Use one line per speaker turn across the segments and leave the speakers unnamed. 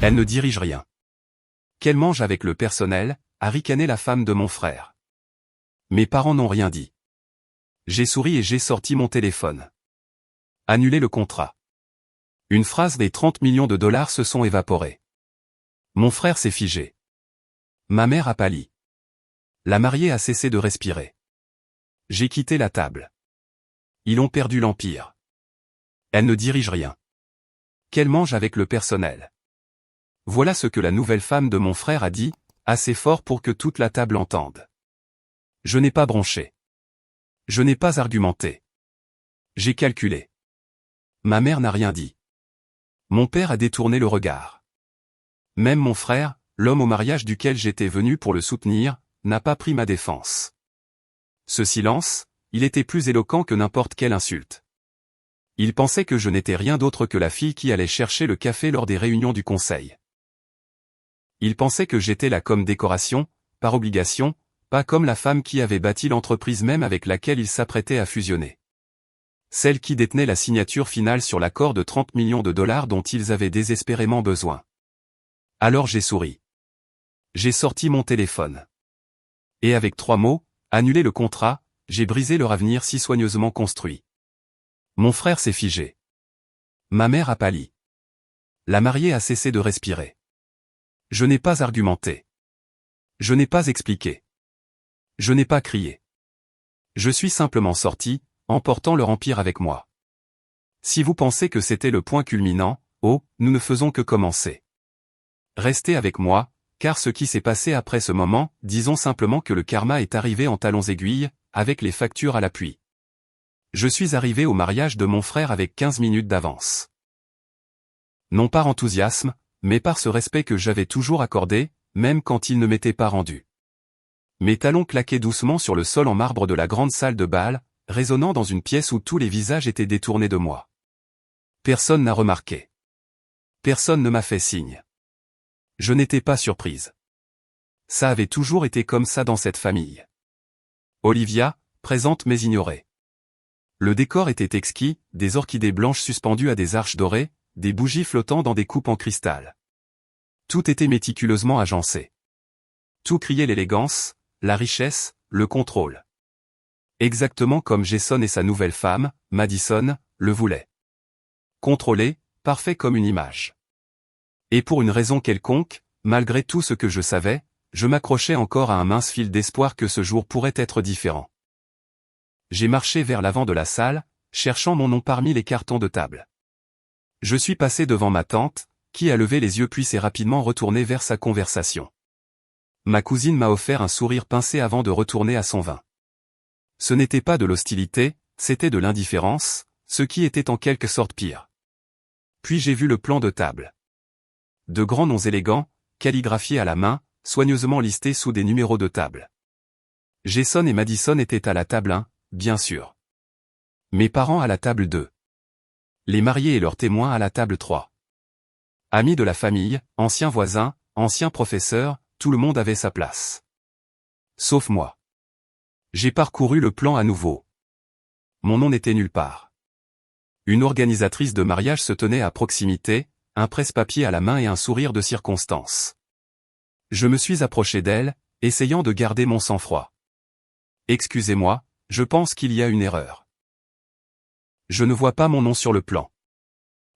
Elle ne dirige rien. Qu'elle mange avec le personnel, a ricané la femme de mon frère. Mes parents n'ont rien dit. J'ai souri et j'ai sorti mon téléphone. Annuler le contrat. Une phrase des 30 millions de dollars se sont évaporés. Mon frère s'est figé. Ma mère a pâli. La mariée a cessé de respirer. J'ai quitté la table. Ils ont perdu l'empire. Elle ne dirige rien. Qu'elle mange avec le personnel. Voilà ce que la nouvelle femme de mon frère a dit, assez fort pour que toute la table entende. Je n'ai pas bronché. Je n'ai pas argumenté. J'ai calculé. Ma mère n'a rien dit. Mon père a détourné le regard. Même mon frère, l'homme au mariage duquel j'étais venu pour le soutenir, n'a pas pris ma défense. Ce silence, il était plus éloquent que n'importe quelle insulte. Il pensait que je n'étais rien d'autre que la fille qui allait chercher le café lors des réunions du conseil. Il pensait que j'étais là comme décoration, par obligation, pas comme la femme qui avait bâti l'entreprise même avec laquelle il s'apprêtait à fusionner. Celle qui détenait la signature finale sur l'accord de 30 millions de dollars dont ils avaient désespérément besoin. Alors j'ai souri. J'ai sorti mon téléphone. Et avec 3 mots, annuler le contrat, j'ai brisé leur avenir si soigneusement construit. Mon frère s'est figé. Ma mère a pâli. La mariée a cessé de respirer. Je n'ai pas argumenté. Je n'ai pas expliqué. Je n'ai pas crié. Je suis simplement sorti, emportant leur empire avec moi. Si vous pensez que c'était le point culminant, oh, nous ne faisons que commencer. Restez avec moi, car ce qui s'est passé après ce moment, disons simplement que le karma est arrivé en talons aiguilles, avec les factures à l'appui. Je suis arrivé au mariage de mon frère avec 15 minutes d'avance. Non par enthousiasme, mais par ce respect que j'avais toujours accordé, même quand il ne m'était pas rendu. Mes talons claquaient doucement sur le sol en marbre de la grande salle de bal, résonnant dans une pièce où tous les visages étaient détournés de moi. Personne n'a remarqué. Personne ne m'a fait signe. Je n'étais pas surprise. Ça avait toujours été comme ça dans cette famille. Olivia, présente mais ignorée. Le décor était exquis, des orchidées blanches suspendues à des arches dorées, des bougies flottant dans des coupes en cristal. Tout était méticuleusement agencé. Tout criait l'élégance, la richesse, le contrôle. Exactement comme Jason et sa nouvelle femme, Madison, le voulaient. Contrôlé, parfait comme une image. Et pour une raison quelconque, malgré tout ce que je savais, je m'accrochais encore à un mince fil d'espoir que ce jour pourrait être différent. J'ai marché vers l'avant de la salle, cherchant mon nom parmi les cartons de table. Je suis passé devant ma tante, qui a levé les yeux puis s'est rapidement retournée vers sa conversation. Ma cousine m'a offert un sourire pincé avant de retourner à son vin. Ce n'était pas de l'hostilité, c'était de l'indifférence, ce qui était en quelque sorte pire. Puis j'ai vu le plan de table. De grands noms élégants, calligraphiés à la main, soigneusement listés sous des numéros de table. Jason et Madison étaient à la table 1, bien sûr. Mes parents à la table 2. Les mariés et leurs témoins à la table 3. Amis de la famille, anciens voisins, anciens professeurs, tout le monde avait sa place. Sauf moi. J'ai parcouru le plan à nouveau. Mon nom n'était nulle part. Une organisatrice de mariage se tenait à proximité, un presse-papier à la main et un sourire de circonstance. Je me suis approché d'elle, essayant de garder mon sang-froid. Excusez-moi, je pense qu'il y a une erreur. Je ne vois pas mon nom sur le plan.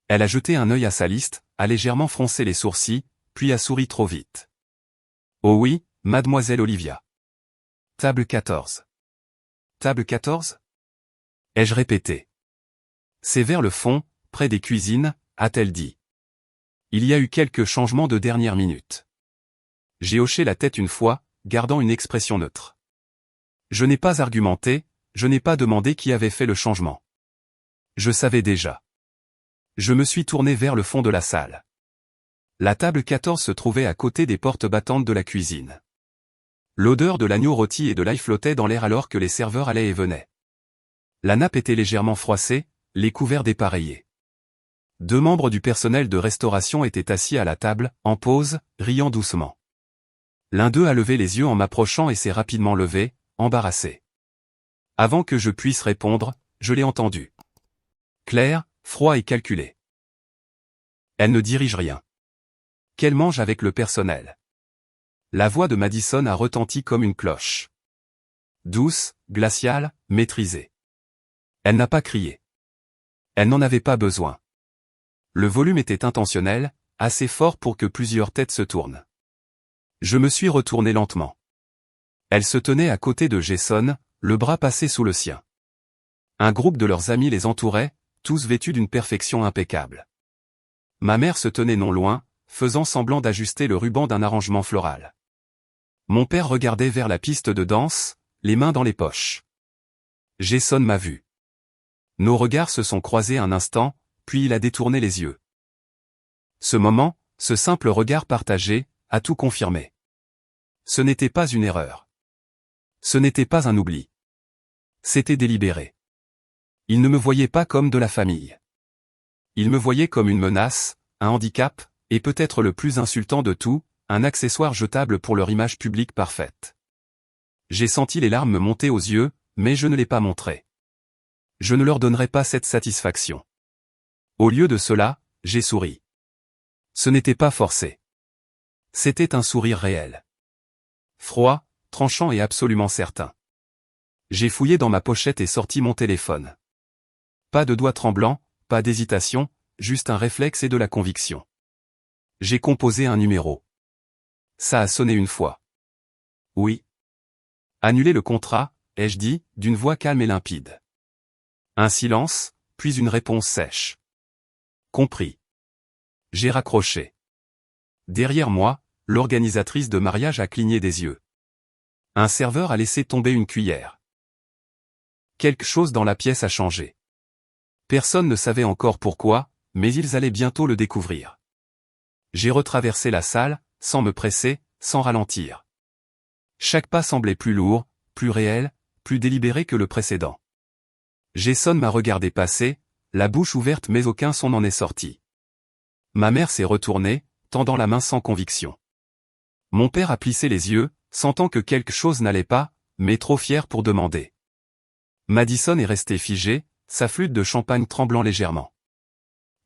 Elle a jeté un œil à sa liste, a légèrement froncé les sourcils, puis a souri trop vite. Oh oui, mademoiselle Olivia. Table 14. Table 14 ? Ai-je répété. C'est vers le fond, près des cuisines, a-t-elle dit. Il y a eu quelques changements de dernière minute. J'ai hoché la tête une fois, gardant une expression neutre. Je n'ai pas argumenté, je n'ai pas demandé qui avait fait le changement. Je savais déjà. Je me suis tourné vers le fond de la salle. La table 14 se trouvait à côté des portes battantes de la cuisine. L'odeur de l'agneau rôti et de l'ail flottait dans l'air alors que les serveurs allaient et venaient. La nappe était légèrement froissée, les couverts dépareillés. 2 membres du personnel de restauration étaient assis à la table, en pause, riant doucement. L'un d'eux a levé les yeux en m'approchant et s'est rapidement levé, embarrassé. Avant que je puisse répondre, je l'ai entendu. Clair, froid et calculé. Elle ne dirige rien. Qu'elle mange avec le personnel. La voix de Madison a retenti comme une cloche. Douce, glaciale, maîtrisée. Elle n'a pas crié. Elle n'en avait pas besoin. Le volume était intentionnel, assez fort pour que plusieurs têtes se tournent. Je me suis retourné lentement. Elle se tenait à côté de Jason, le bras passé sous le sien. Un groupe de leurs amis les entourait, tous vêtus d'une perfection impeccable. Ma mère se tenait non loin, faisant semblant d'ajuster le ruban d'un arrangement floral. Mon père regardait vers la piste de danse, les mains dans les poches. Jason m'a vu. Nos regards se sont croisés un instant, puis il a détourné les yeux. Ce moment, ce simple regard partagé, a tout confirmé. Ce n'était pas une erreur. Ce n'était pas un oubli. C'était délibéré. Il ne me voyait pas comme de la famille. Il me voyait comme une menace, un handicap, et peut-être le plus insultant de tout, un accessoire jetable pour leur image publique parfaite. J'ai senti les larmes me monter aux yeux, mais je ne l'ai pas montré. Je ne leur donnerai pas cette satisfaction. Au lieu de cela, j'ai souri. Ce n'était pas forcé. C'était un sourire réel. Froid, tranchant et absolument certain. J'ai fouillé dans ma pochette et sorti mon téléphone. Pas de doigts tremblants, pas d'hésitation, juste un réflexe et de la conviction. J'ai composé un numéro. Ça a sonné une fois. Oui. Annuler le contrat, ai-je dit, d'une voix calme et limpide. Un silence, puis une réponse sèche. Compris. J'ai raccroché. Derrière moi, l'organisatrice de mariage a cligné des yeux. Un serveur a laissé tomber une cuillère. Quelque chose dans la pièce a changé. Personne ne savait encore pourquoi, mais ils allaient bientôt le découvrir. J'ai retraversé la salle, sans me presser, sans ralentir. Chaque pas semblait plus lourd, plus réel, plus délibéré que le précédent. Jason m'a regardé passer, la bouche ouverte mais aucun son n'en est sorti. Ma mère s'est retournée, tendant la main sans conviction. Mon père a plissé les yeux, sentant que quelque chose n'allait pas, mais trop fier pour demander. Madison est resté figé, sa flûte de champagne tremblant légèrement.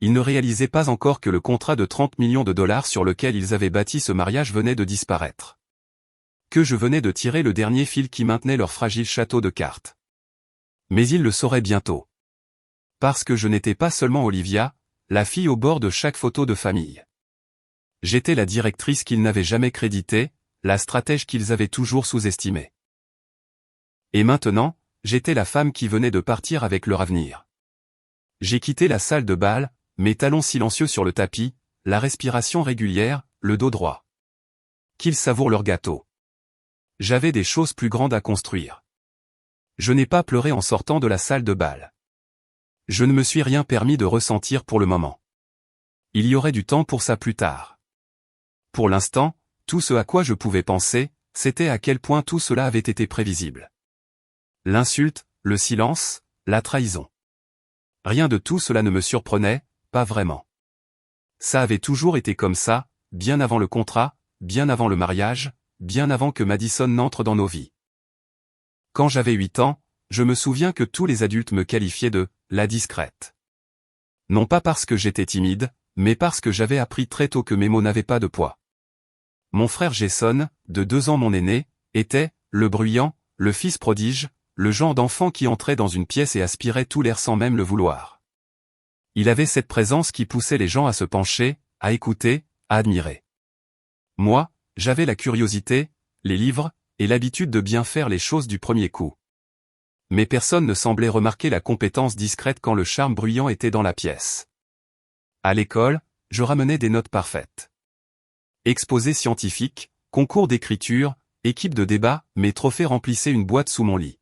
Ils ne réalisaient pas encore que le contrat de 30 millions de dollars sur lequel ils avaient bâti ce mariage venait de disparaître. Que je venais de tirer le dernier fil qui maintenait leur fragile château de cartes. Mais ils le sauraient bientôt. Parce que je n'étais pas seulement Olivia, la fille au bord de chaque photo de famille. J'étais la directrice qu'ils n'avaient jamais créditée, la stratège qu'ils avaient toujours sous-estimée. Et maintenant, j'étais la femme qui venait de partir avec leur avenir. J'ai quitté la salle de bal, mes talons silencieux sur le tapis, la respiration régulière, le dos droit. Qu'ils savourent leur gâteau. J'avais des choses plus grandes à construire. Je n'ai pas pleuré en sortant de la salle de bal. Je ne me suis rien permis de ressentir pour le moment. Il y aurait du temps pour ça plus tard. Pour l'instant, tout ce à quoi je pouvais penser, c'était à quel point tout cela avait été prévisible. L'insulte, le silence, la trahison. Rien de tout cela ne me surprenait, pas vraiment. Ça avait toujours été comme ça, bien avant le contrat, bien avant le mariage, bien avant que Madison n'entre dans nos vies. Quand j'avais 8 ans, je me souviens que tous les adultes me qualifiaient de « la discrète ». Non pas parce que j'étais timide, mais parce que j'avais appris très tôt que mes mots n'avaient pas de poids. Mon frère Jason, de 2 ans mon aîné, était, le bruyant, le fils prodige, le genre d'enfant qui entrait dans une pièce et aspirait tout l'air sans même le vouloir. Il avait cette présence qui poussait les gens à se pencher, à écouter, à admirer. Moi, j'avais la curiosité, les livres, et l'habitude de bien faire les choses du premier coup. Mais personne ne semblait remarquer la compétence discrète quand le charme bruyant était dans la pièce. À l'école, je ramenais des notes parfaites. Exposés scientifiques, concours d'écriture, équipe de débat, mes trophées remplissaient une boîte sous mon lit.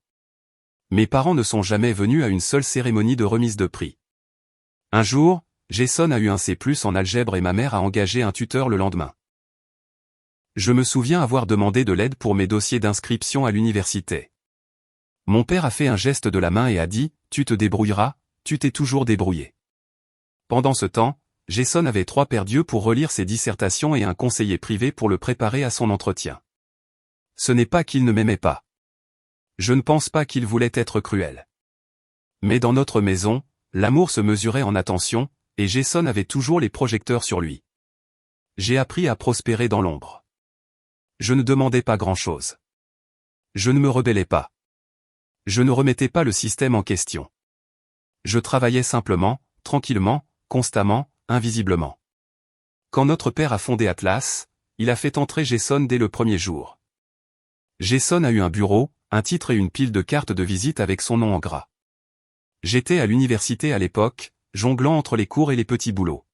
Mes parents ne sont jamais venus à une seule cérémonie de remise de prix. Un jour, Jason a eu un C+ en algèbre et ma mère a engagé un tuteur le lendemain. Je me souviens avoir demandé de l'aide pour mes dossiers d'inscription à l'université. Mon père a fait un geste de la main et a dit « Tu te débrouilleras, tu t'es toujours débrouillé ». Pendant ce temps, Jason avait 3 paires d'yeux pour relire ses dissertations et un conseiller privé pour le préparer à son entretien. Ce n'est pas qu'il ne m'aimait pas. Je ne pense pas qu'il voulait être cruel. Mais dans notre maison, l'amour se mesurait en attention, et Jason avait toujours les projecteurs sur lui. J'ai appris à prospérer dans l'ombre. Je ne demandais pas grand-chose. Je ne me rebellais pas. Je ne remettais pas le système en question. Je travaillais simplement, tranquillement, constamment, invisiblement. Quand notre père a fondé Atlas, il a fait entrer Jason dès le premier jour. Jason a eu un bureau, un titre et une pile de cartes de visite avec son nom en gras. J'étais à l'université à l'époque, jonglant entre les cours et les petits boulots.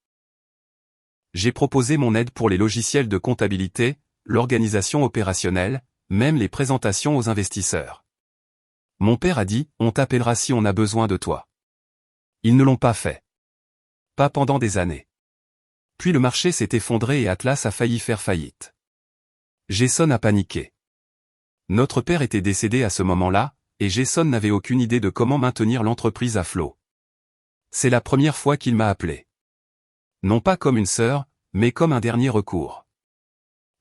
J'ai proposé mon aide pour les logiciels de comptabilité, l'organisation opérationnelle, même les présentations aux investisseurs. Mon père a dit, on t'appellera si on a besoin de toi. Ils ne l'ont pas fait. Pas pendant des années. Puis le marché s'est effondré et Atlas a failli faire faillite. Jason a paniqué. Notre père était décédé à ce moment-là, et Jason n'avait aucune idée de comment maintenir l'entreprise à flot. C'est la première fois qu'il m'a appelé. Non pas comme une sœur, mais comme un dernier recours.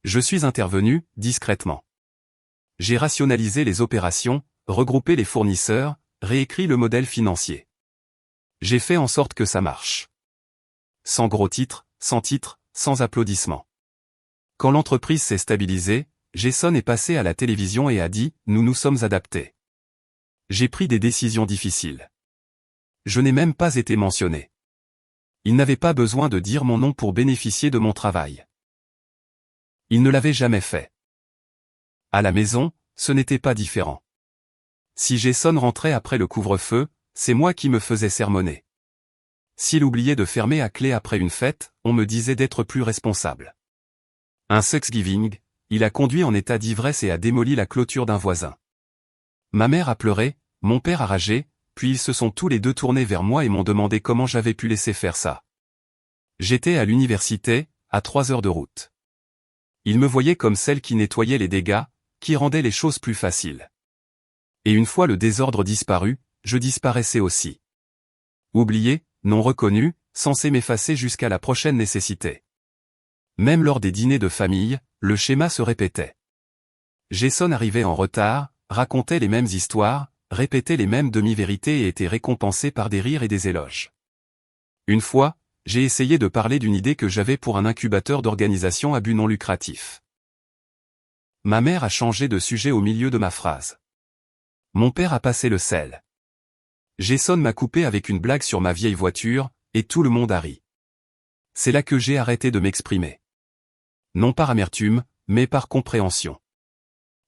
Je suis intervenu, discrètement. J'ai rationalisé les opérations, regroupé les fournisseurs, réécrit le modèle financier. J'ai fait en sorte que ça marche. Sans gros titres, sans applaudissements. Quand l'entreprise s'est stabilisée, Jason est passé à la télévision et a dit « Nous nous sommes adaptés ». J'ai pris des décisions difficiles. Je n'ai même pas été mentionné. Il n'avait pas besoin de dire mon nom pour bénéficier de mon travail. Il ne l'avait jamais fait. À la maison, ce n'était pas différent. Si Jason rentrait après le couvre-feu, c'est moi qui me faisais sermonner. S'il oubliait de fermer à clé après une fête, on me disait d'être plus responsable. Un Thanksgiving, il a conduit en état d'ivresse et a démoli la clôture d'un voisin. Ma mère a pleuré, mon père a ragé, puis ils se sont tous les deux tournés vers moi et m'ont demandé comment j'avais pu laisser faire ça. J'étais à l'université, à 3 heures de route. Ils me voyaient comme celle qui nettoyait les dégâts, qui rendait les choses plus faciles. Et une fois le désordre disparu, je disparaissais aussi. Oublié, non reconnu, censé m'effacer jusqu'à la prochaine nécessité. Même lors des dîners de famille, le schéma se répétait. Jason arrivait en retard, racontait les mêmes histoires, répétait les mêmes demi-vérités et était récompensé par des rires et des éloges. Une fois, j'ai essayé de parler d'une idée que j'avais pour un incubateur d'organisation à but non lucratif. Ma mère a changé de sujet au milieu de ma phrase. Mon père a passé le sel. Jason m'a coupé avec une blague sur ma vieille voiture, et tout le monde a ri. C'est là que j'ai arrêté de m'exprimer. Non par amertume, mais par compréhension.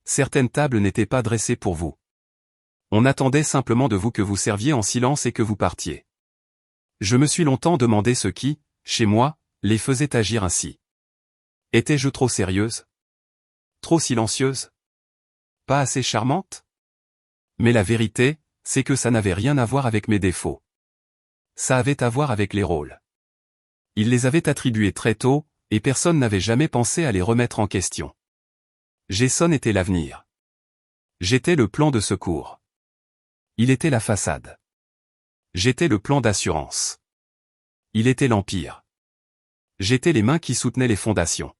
Certaines tables n'étaient pas dressées pour vous. On attendait simplement de vous que vous serviez en silence et que vous partiez. Je me suis longtemps demandé ce qui, chez moi, les faisait agir ainsi. Étais-je trop sérieuse? Trop silencieuse? Pas assez charmante? Mais la vérité, c'est que ça n'avait rien à voir avec mes défauts. Ça avait à voir avec les rôles. Ils les avaient attribués très tôt, et personne n'avait jamais pensé à les remettre en question. Jason était l'avenir. J'étais le plan de secours. Il était la façade. J'étais le plan d'assurance. Il était l'empire. J'étais les mains qui soutenaient les fondations.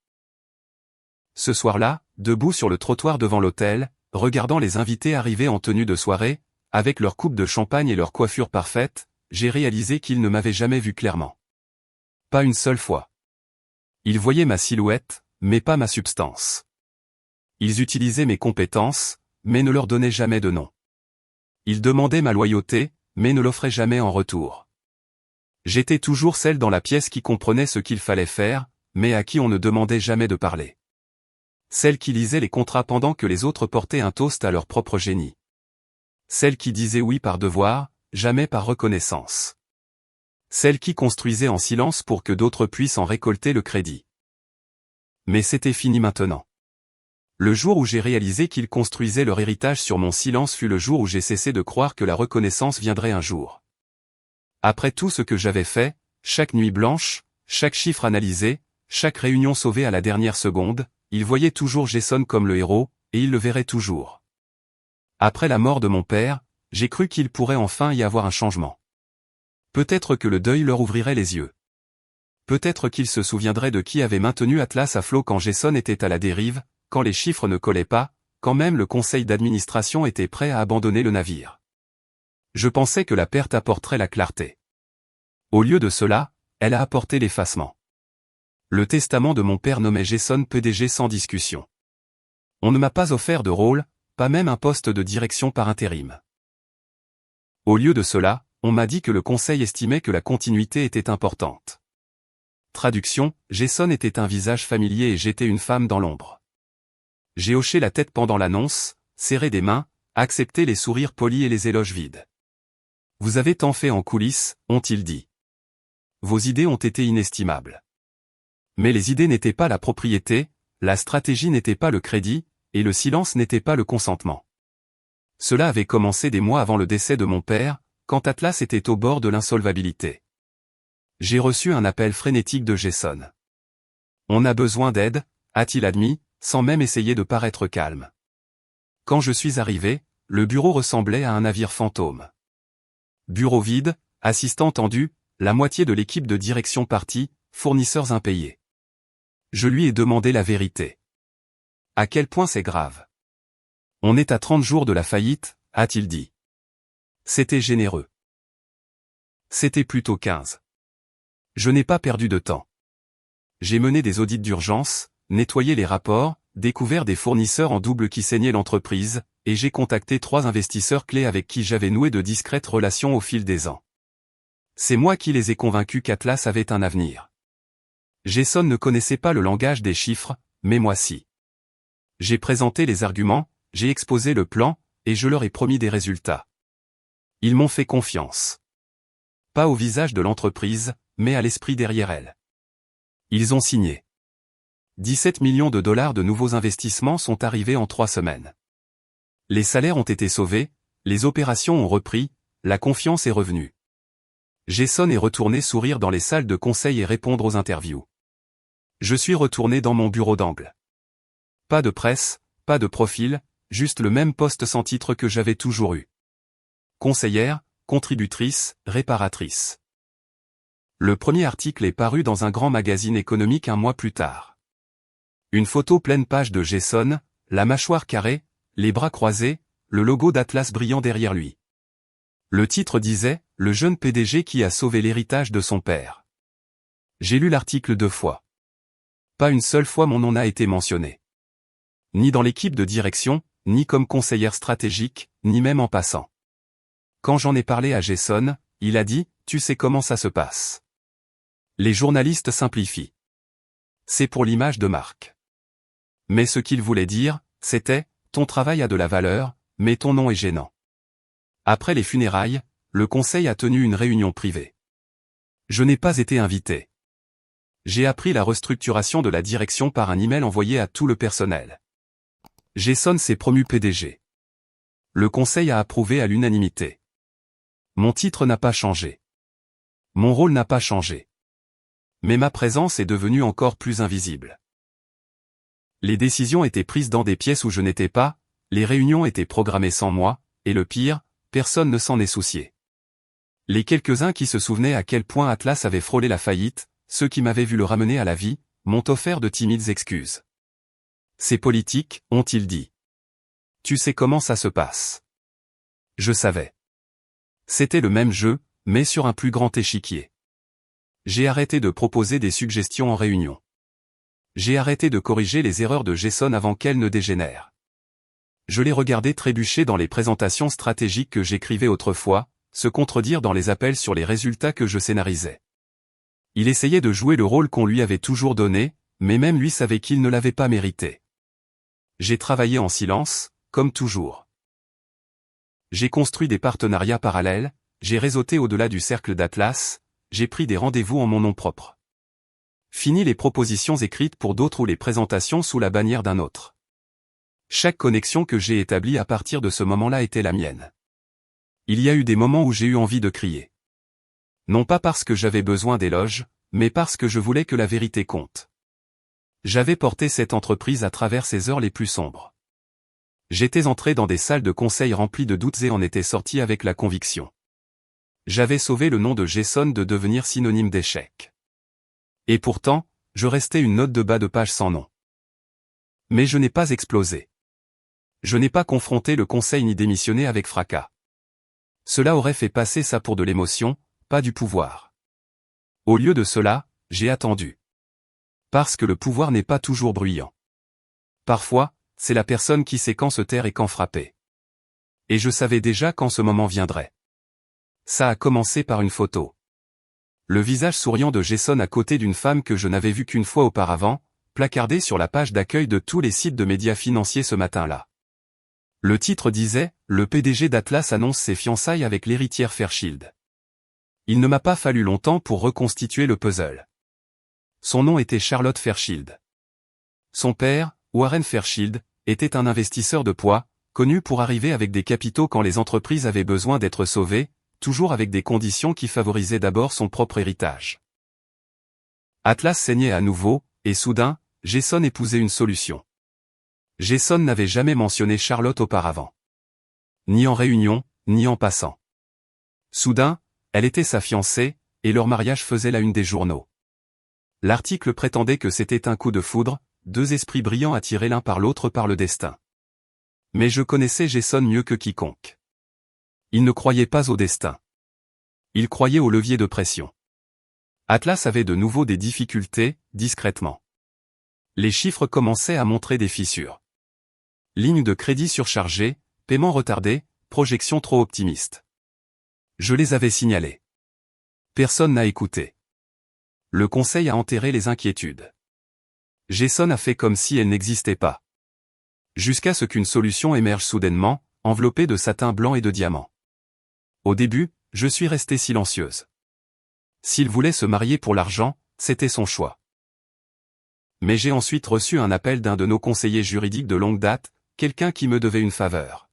Ce soir-là, debout sur le trottoir devant l'hôtel, regardant les invités arriver en tenue de soirée, avec leur coupe de champagne et leur coiffure parfaite, j'ai réalisé qu'ils ne m'avaient jamais vu clairement. Pas une seule fois. Ils voyaient ma silhouette, mais pas ma substance. Ils utilisaient mes compétences, mais ne leur donnaient jamais de nom. Ils demandaient ma loyauté, mais ne l'offraient jamais en retour. J'étais toujours celle dans la pièce qui comprenait ce qu'il fallait faire, mais à qui on ne demandait jamais de parler. Celle qui lisait les contrats pendant que les autres portaient un toast à leur propre génie. Celle qui disait oui par devoir, jamais par reconnaissance. Celle qui construisait en silence pour que d'autres puissent en récolter le crédit. Mais c'était fini maintenant. Le jour où j'ai réalisé qu'ils construisaient leur héritage sur mon silence fut le jour où j'ai cessé de croire que la reconnaissance viendrait un jour. Après tout ce que j'avais fait, chaque nuit blanche, chaque chiffre analysé, chaque réunion sauvée à la dernière seconde, ils voyaient toujours Jason comme le héros, et ils le verraient toujours. Après la mort de mon père, j'ai cru qu'il pourrait enfin y avoir un changement. Peut-être que le deuil leur ouvrirait les yeux. Peut-être qu'ils se souviendraient de qui avait maintenu Atlas à flot quand Jason était à la dérive, quand les chiffres ne collaient pas, quand même le conseil d'administration était prêt à abandonner le navire. Je pensais que la perte apporterait la clarté. Au lieu de cela, elle a apporté l'effacement. Le testament de mon père nommait Jason PDG sans discussion. On ne m'a pas offert de rôle, pas même un poste de direction par intérim. Au lieu de cela, on m'a dit que le conseil estimait que la continuité était importante. Traduction, Jason était un visage familier et j'étais une femme dans l'ombre. J'ai hoché la tête pendant l'annonce, serré des mains, accepté les sourires polis et les éloges vides. Vous avez tant fait en coulisses, ont-ils dit. Vos idées ont été inestimables. Mais les idées n'étaient pas la propriété, la stratégie n'était pas le crédit, et le silence n'était pas le consentement. Cela avait commencé des mois avant le décès de mon père, quand Atlas était au bord de l'insolvabilité. J'ai reçu un appel frénétique de Jason. On a besoin d'aide, a-t-il admis, sans même essayer de paraître calme. Quand je suis arrivé, le bureau ressemblait à un navire fantôme. Bureau vide, assistant tendu, la moitié de l'équipe de direction partie, fournisseurs impayés. Je lui ai demandé la vérité. À quel point c'est grave? On est à 30 jours de la faillite, a-t-il dit. C'était généreux. C'était plutôt 15. Je n'ai pas perdu de temps. J'ai mené des audits d'urgence, nettoyé les rapports, découvert des fournisseurs en double qui saignaient l'entreprise, et j'ai contacté 3 investisseurs clés avec qui j'avais noué de discrètes relations au fil des ans. C'est moi qui les ai convaincus qu'Atlas avait un avenir. Jason ne connaissait pas le langage des chiffres, mais moi si. J'ai présenté les arguments, j'ai exposé le plan, et je leur ai promis des résultats. Ils m'ont fait confiance. Pas au visage de l'entreprise, mais à l'esprit derrière elle. Ils ont signé. 17 millions de dollars de nouveaux investissements sont arrivés en 3 semaines. Les salaires ont été sauvés, les opérations ont repris, la confiance est revenue. Jason est retourné sourire dans les salles de conseil et répondre aux interviews. Je suis retourné dans mon bureau d'angle. Pas de presse, pas de profil, juste le même poste sans titre que j'avais toujours eu. Conseillère, contributrice, réparatrice. Le premier article est paru dans un grand magazine économique un mois plus tard. Une photo pleine page de Jason, la mâchoire carrée, les bras croisés, le logo d'Atlas brillant derrière lui. Le titre disait « Le jeune PDG qui a sauvé l'héritage de son père ». J'ai lu l'article 2 fois. Pas une seule fois mon nom n'a été mentionné. Ni dans l'équipe de direction, ni comme conseillère stratégique, ni même en passant. Quand j'en ai parlé à Jason, il a dit « Tu sais comment ça se passe ». Les journalistes simplifient. C'est pour l'image de marque. Mais ce qu'il voulait dire, c'était « Ton travail a de la valeur, mais ton nom est gênant ». Après les funérailles, le conseil a tenu une réunion privée. Je n'ai pas été invité. J'ai appris la restructuration de la direction par un email envoyé à tout le personnel. Jason s'est promu PDG. Le conseil a approuvé à l'unanimité. Mon titre n'a pas changé. Mon rôle n'a pas changé. Mais ma présence est devenue encore plus invisible. Les décisions étaient prises dans des pièces où je n'étais pas, les réunions étaient programmées sans moi, et le pire, personne ne s'en est soucié. Les quelques-uns qui se souvenaient à quel point Atlas avait frôlé la faillite, ceux qui m'avaient vu le ramener à la vie, m'ont offert de timides excuses. C'est politique, ont-ils dit. Tu sais comment ça se passe. Je savais. C'était le même jeu, mais sur un plus grand échiquier. J'ai arrêté de proposer des suggestions en réunion. J'ai arrêté de corriger les erreurs de Jason avant qu'elles ne dégénèrent. Je les regardais trébucher dans les présentations stratégiques que j'écrivais autrefois, se contredire dans les appels sur les résultats que je scénarisais. Il essayait de jouer le rôle qu'on lui avait toujours donné, mais même lui savait qu'il ne l'avait pas mérité. J'ai travaillé en silence, comme toujours. J'ai construit des partenariats parallèles, j'ai réseauté au-delà du cercle d'Atlas, j'ai pris des rendez-vous en mon nom propre. Fini les propositions écrites pour d'autres ou les présentations sous la bannière d'un autre. Chaque connexion que j'ai établie à partir de ce moment-là était la mienne. Il y a eu des moments où j'ai eu envie de crier. Non pas parce que j'avais besoin d'éloges, mais parce que je voulais que la vérité compte. J'avais porté cette entreprise à travers ses heures les plus sombres. J'étais entré dans des salles de conseil remplies de doutes et en étais sorti avec la conviction. J'avais sauvé le nom de Jason de devenir synonyme d'échec. Et pourtant, je restais une note de bas de page sans nom. Mais je n'ai pas explosé. Je n'ai pas confronté le conseil ni démissionné avec fracas. Cela aurait fait passer ça pour de l'émotion, pas du pouvoir. Au lieu de cela, j'ai attendu. Parce que le pouvoir n'est pas toujours bruyant. Parfois, c'est la personne qui sait quand se taire et quand frapper. Et je savais déjà quand ce moment viendrait. Ça a commencé par une photo. Le visage souriant de Jason à côté d'une femme que je n'avais vue qu'une fois auparavant, placardée sur la page d'accueil de tous les sites de médias financiers ce matin-là. Le titre disait « Le PDG d'Atlas annonce ses fiançailles avec l'héritière Fairchild ». Il ne m'a pas fallu longtemps pour reconstituer le puzzle. Son nom était Charlotte Fairchild. Son père, Warren Fairchild, était un investisseur de poids, connu pour arriver avec des capitaux quand les entreprises avaient besoin d'être sauvées, toujours avec des conditions qui favorisaient d'abord son propre héritage. Atlas saignait à nouveau, et soudain, Jason épousait une solution. Jason n'avait jamais mentionné Charlotte auparavant. Ni en réunion, ni en passant. Soudain, elle était sa fiancée, et leur mariage faisait la une des journaux. L'article prétendait que c'était un coup de foudre, deux esprits brillants attirés l'un par l'autre par le destin. Mais je connaissais Jason mieux que quiconque. Il ne croyait pas au destin. Il croyait au levier de pression. Atlas avait de nouveau des difficultés, discrètement. Les chiffres commençaient à montrer des fissures. Ligne de crédit surchargée, paiement retardé, projection trop optimiste. Je les avais signalés. Personne n'a écouté. Le conseil a enterré les inquiétudes. Jason a fait comme si elles n'existaient pas. Jusqu'à ce qu'une solution émerge soudainement, enveloppée de satin blanc et de diamants. Au début, je suis restée silencieuse. S'il voulait se marier pour l'argent, c'était son choix. Mais j'ai ensuite reçu un appel d'un de nos conseillers juridiques de longue date, quelqu'un qui me devait une faveur.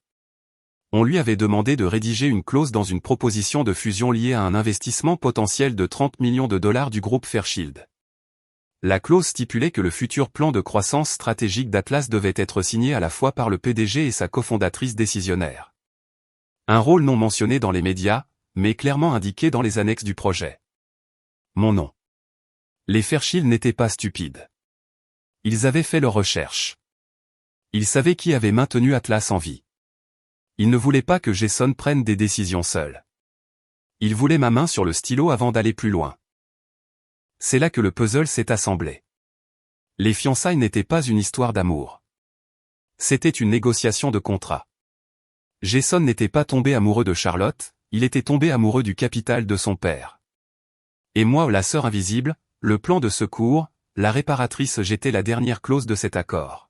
On lui avait demandé de rédiger une clause dans une proposition de fusion liée à un investissement potentiel de 30 millions de dollars du groupe Fairchild. La clause stipulait que le futur plan de croissance stratégique d'Atlas devait être signé à la fois par le PDG et sa cofondatrice décisionnaire. Un rôle non mentionné dans les médias, mais clairement indiqué dans les annexes du projet. Mon nom. Les Fairchild n'étaient pas stupides. Ils avaient fait leurs recherches. Ils savaient qui avait maintenu Atlas en vie. Ils ne voulaient pas que Jason prenne des décisions seul. Ils voulaient ma main sur le stylo avant d'aller plus loin. C'est là que le puzzle s'est assemblé. Les fiançailles n'étaient pas une histoire d'amour. C'était une négociation de contrat. Jason n'était pas tombé amoureux de Charlotte, il était tombé amoureux du capital de son père. Et moi, la sœur invisible, le plan de secours, la réparatrice, j'étais la dernière clause de cet accord.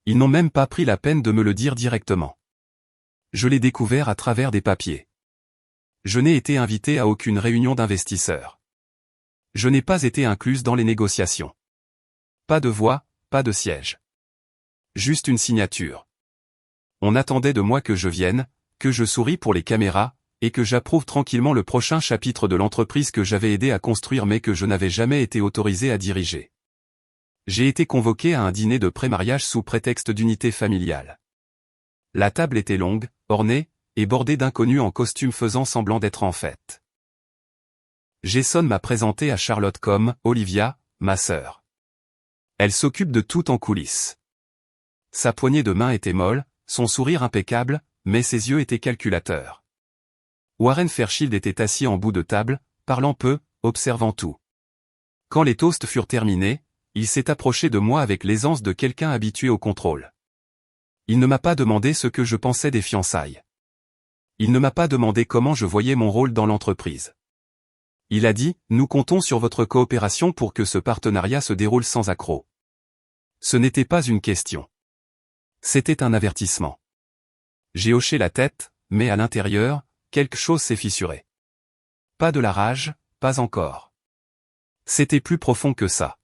Ils n'ont même pas pris la peine de me le dire directement. Je l'ai découvert à travers des papiers. Je n'ai été invité à aucune réunion d'investisseurs. Je n'ai pas été incluse dans les négociations. Pas de voix, pas de siège. Juste une signature. On attendait de moi que je vienne, que je sourie pour les caméras, et que j'approuve tranquillement le prochain chapitre de l'entreprise que j'avais aidé à construire mais que je n'avais jamais été autorisé à diriger. J'ai été convoqué à un dîner de pré-mariage sous prétexte d'unité familiale. La table était longue, ornée, et bordée d'inconnus en costume faisant semblant d'être en fête. Jason m'a présenté à Charlotte comme Olivia, ma sœur. Elle s'occupe de tout en coulisses. Sa poignée de main était molle, son sourire impeccable, mais ses yeux étaient calculateurs. Warren Fairchild était assis en bout de table, parlant peu, observant tout. Quand les toasts furent terminés, il s'est approché de moi avec l'aisance de quelqu'un habitué au contrôle. Il ne m'a pas demandé ce que je pensais des fiançailles. Il ne m'a pas demandé comment je voyais mon rôle dans l'entreprise. Il a dit, nous comptons sur votre coopération pour que ce partenariat se déroule sans accroc. Ce n'était pas une question. C'était un avertissement. J'ai hoché la tête, mais à l'intérieur, quelque chose s'est fissuré. Pas de la rage, pas encore. C'était plus profond que ça.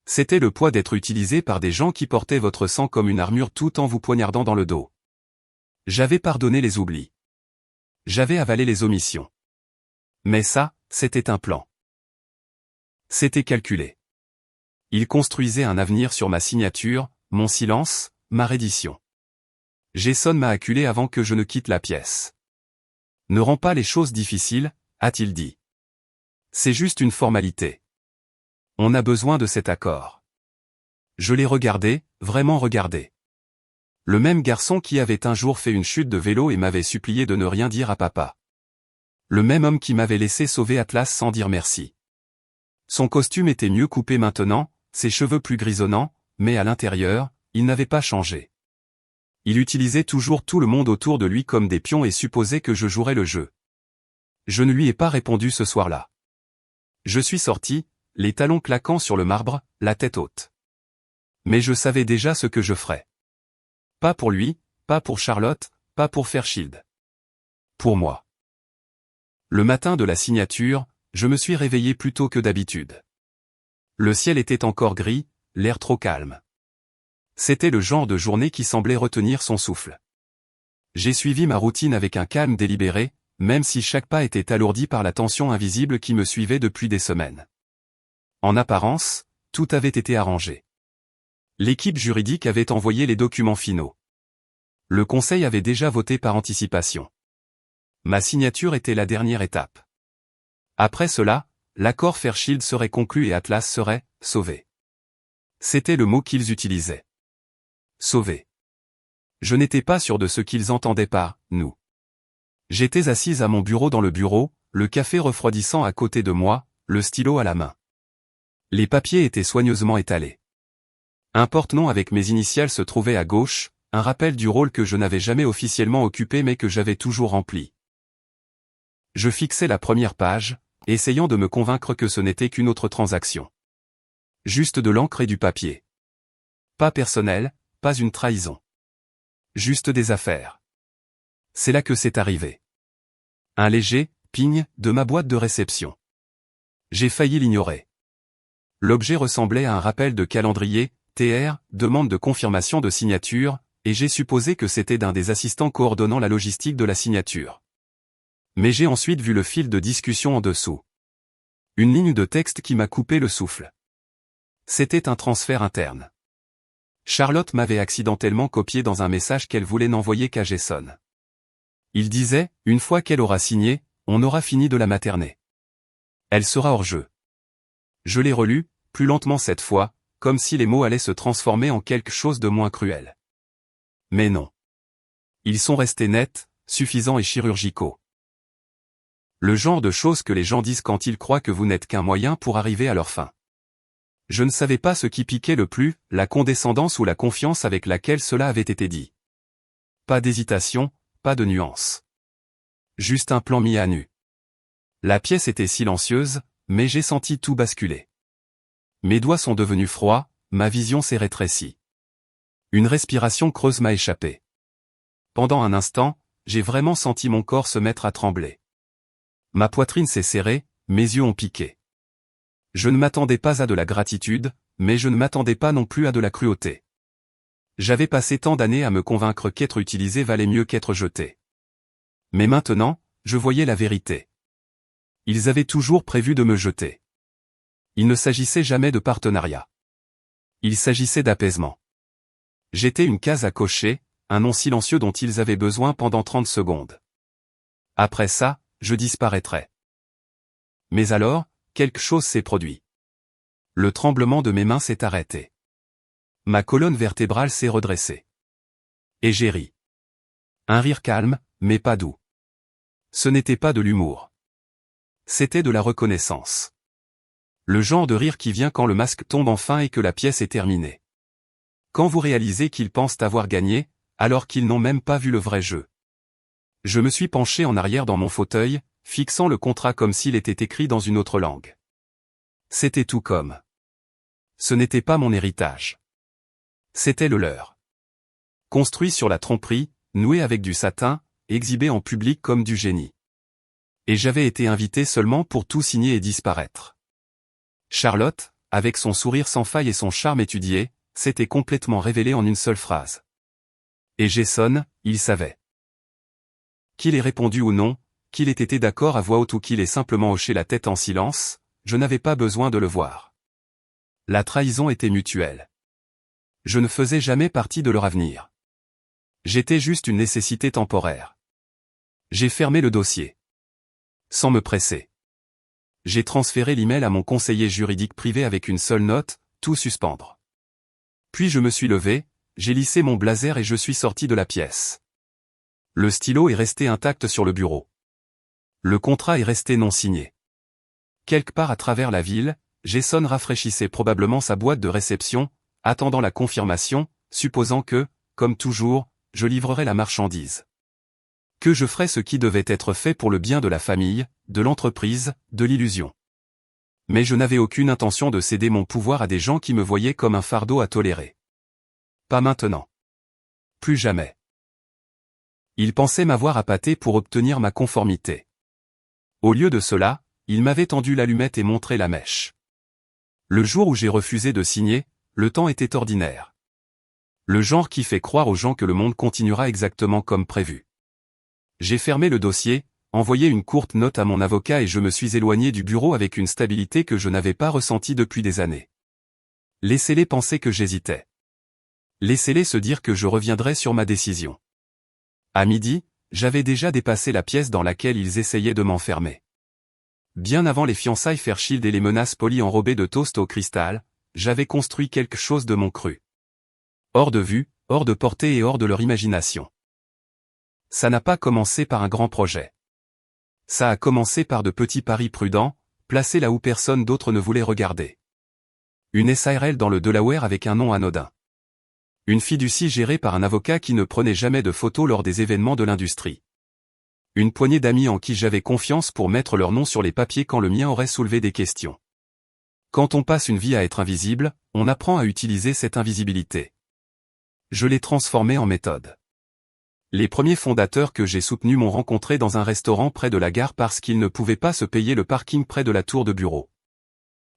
C'était le poids d'être utilisé par des gens qui portaient votre sang comme une armure tout en vous poignardant dans le dos. J'avais pardonné les oublis. J'avais avalé les omissions. Mais ça, c'était un plan. C'était calculé. Il construisait un avenir sur ma signature, mon silence, ma reddition. Jason m'a acculé avant que je ne quitte la pièce. Ne rends pas les choses difficiles, a-t-il dit. C'est juste une formalité. On a besoin de cet accord. Je l'ai regardé, vraiment regardé. Le même garçon qui avait un jour fait une chute de vélo et m'avait supplié de ne rien dire à papa. Le même homme qui m'avait laissé sauver Atlas sans dire merci. Son costume était mieux coupé maintenant, ses cheveux plus grisonnants, mais à l'intérieur, il n'avait pas changé. Il utilisait toujours tout le monde autour de lui comme des pions et supposait que je jouerais le jeu. Je ne lui ai pas répondu ce soir-là. Je suis sorti, les talons claquant sur le marbre, la tête haute. Mais je savais déjà ce que je ferais. Pas pour lui, pas pour Charlotte, pas pour Fairchild. Pour moi. Le matin de la signature, je me suis réveillé plus tôt que d'habitude. Le ciel était encore gris, l'air trop calme. C'était le genre de journée qui semblait retenir son souffle. J'ai suivi ma routine avec un calme délibéré, même si chaque pas était alourdi par la tension invisible qui me suivait depuis des semaines. En apparence, tout avait été arrangé. L'équipe juridique avait envoyé les documents finaux. Le conseil avait déjà voté par anticipation. Ma signature était la dernière étape. Après cela, l'accord Fairchild serait conclu et Atlas serait « sauvé ». C'était le mot qu'ils utilisaient. Sauvé. Je n'étais pas sûr de ce qu'ils entendaient par « nous ». J'étais assise à mon bureau dans le bureau, le café refroidissant à côté de moi, le stylo à la main. Les papiers étaient soigneusement étalés. Un porte-nom avec mes initiales se trouvait à gauche, un rappel du rôle que je n'avais jamais officiellement occupé mais que j'avais toujours rempli. Je fixais la première page, essayant de me convaincre que ce n'était qu'une autre transaction. Juste de l'encre et du papier. Pas personnel, pas une trahison. Juste des affaires. C'est là que c'est arrivé. Un léger ping de ma boîte de réception. J'ai failli l'ignorer. L'objet ressemblait à un rappel de calendrier, TR, demande de confirmation de signature, et j'ai supposé que c'était d'un des assistants coordonnant la logistique de la signature. Mais j'ai ensuite vu le fil de discussion en dessous. Une ligne de texte qui m'a coupé le souffle. C'était un transfert interne. Charlotte m'avait accidentellement copié dans un message qu'elle voulait n'envoyer qu'à Jason. Il disait, une fois qu'elle aura signé, on aura fini de la materner. Elle sera hors jeu. Je l'ai relu, plus lentement cette fois, comme si les mots allaient se transformer en quelque chose de moins cruel. Mais non. Ils sont restés nets, suffisants et chirurgicaux. Le genre de choses que les gens disent quand ils croient que vous n'êtes qu'un moyen pour arriver à leur fin. Je ne savais pas ce qui piquait le plus, la condescendance ou la confiance avec laquelle cela avait été dit. Pas d'hésitation, pas de nuance. Juste un plan mis à nu. La pièce était silencieuse, mais j'ai senti tout basculer. Mes doigts sont devenus froids, ma vision s'est rétrécie. Une respiration creuse m'a échappé. Pendant un instant, j'ai vraiment senti mon corps se mettre à trembler. Ma poitrine s'est serrée, mes yeux ont piqué. Je ne m'attendais pas à de la gratitude, mais je ne m'attendais pas non plus à de la cruauté. J'avais passé tant d'années à me convaincre qu'être utilisé valait mieux qu'être jeté. Mais maintenant, je voyais la vérité. Ils avaient toujours prévu de me jeter. Il ne s'agissait jamais de partenariat. Il s'agissait d'apaisement. J'étais une case à cocher, un nom silencieux dont ils avaient besoin pendant 30 secondes. Après ça, je disparaîtrais. Mais alors, quelque chose s'est produit. Le tremblement de mes mains s'est arrêté. Ma colonne vertébrale s'est redressée. Et j'ai ri. Un rire calme, mais pas doux. Ce n'était pas de l'humour. C'était de la reconnaissance. Le genre de rire qui vient quand le masque tombe enfin et que la pièce est terminée. Quand vous réalisez qu'ils pensent avoir gagné, alors qu'ils n'ont même pas vu le vrai jeu. Je me suis penché en arrière dans mon fauteuil, fixant le contrat comme s'il était écrit dans une autre langue. C'était tout comme. Ce n'était pas mon héritage. C'était le leur. Construit sur la tromperie, noué avec du satin, exhibé en public comme du génie. Et j'avais été invité seulement pour tout signer et disparaître. Charlotte, avec son sourire sans faille et son charme étudié, s'était complètement révélée en une seule phrase. Et Jason, il savait. Qu'il ait répondu ou non, qu'il ait été d'accord à voix haute ou qu'il ait simplement hoché la tête en silence, je n'avais pas besoin de le voir. La trahison était mutuelle. Je ne faisais jamais partie de leur avenir. J'étais juste une nécessité temporaire. J'ai fermé le dossier. Sans me presser. J'ai transféré l'email à mon conseiller juridique privé avec une seule note, tout suspendre. Puis je me suis levé, j'ai lissé mon blazer et je suis sorti de la pièce. Le stylo est resté intact sur le bureau. Le contrat est resté non signé. Quelque part à travers la ville, Jason rafraîchissait probablement sa boîte de réception, attendant la confirmation, supposant que, comme toujours, je livrerais la marchandise. Que je ferais ce qui devait être fait pour le bien de la famille, de l'entreprise, de l'illusion. Mais je n'avais aucune intention de céder mon pouvoir à des gens qui me voyaient comme un fardeau à tolérer. Pas maintenant. Plus jamais. Ils pensaient m'avoir appâté pour obtenir ma conformité. Au lieu de cela, ils m'avaient tendu l'allumette et montré la mèche. Le jour où j'ai refusé de signer, le temps était ordinaire. Le genre qui fait croire aux gens que le monde continuera exactement comme prévu. J'ai fermé le dossier, envoyé une courte note à mon avocat et je me suis éloigné du bureau avec une stabilité que je n'avais pas ressentie depuis des années. Laissez-les penser que j'hésitais. Laissez-les se dire que je reviendrai sur ma décision. À midi, j'avais déjà dépassé la pièce dans laquelle ils essayaient de m'enfermer. Bien avant les fiançailles Fairchild et les menaces polies enrobées de toast au cristal, j'avais construit quelque chose de mon cru. Hors de vue, hors de portée et hors de leur imagination. Ça n'a pas commencé par un grand projet. Ça a commencé par de petits paris prudents, placés là où personne d'autre ne voulait regarder. Une SARL dans le Delaware avec un nom anodin. Une fiducie gérée par un avocat qui ne prenait jamais de photos lors des événements de l'industrie. Une poignée d'amis en qui j'avais confiance pour mettre leur nom sur les papiers quand le mien aurait soulevé des questions. Quand on passe une vie à être invisible, on apprend à utiliser cette invisibilité. Je l'ai transformée en méthode. Les premiers fondateurs que j'ai soutenus m'ont rencontré dans un restaurant près de la gare parce qu'ils ne pouvaient pas se payer le parking près de la tour de bureau.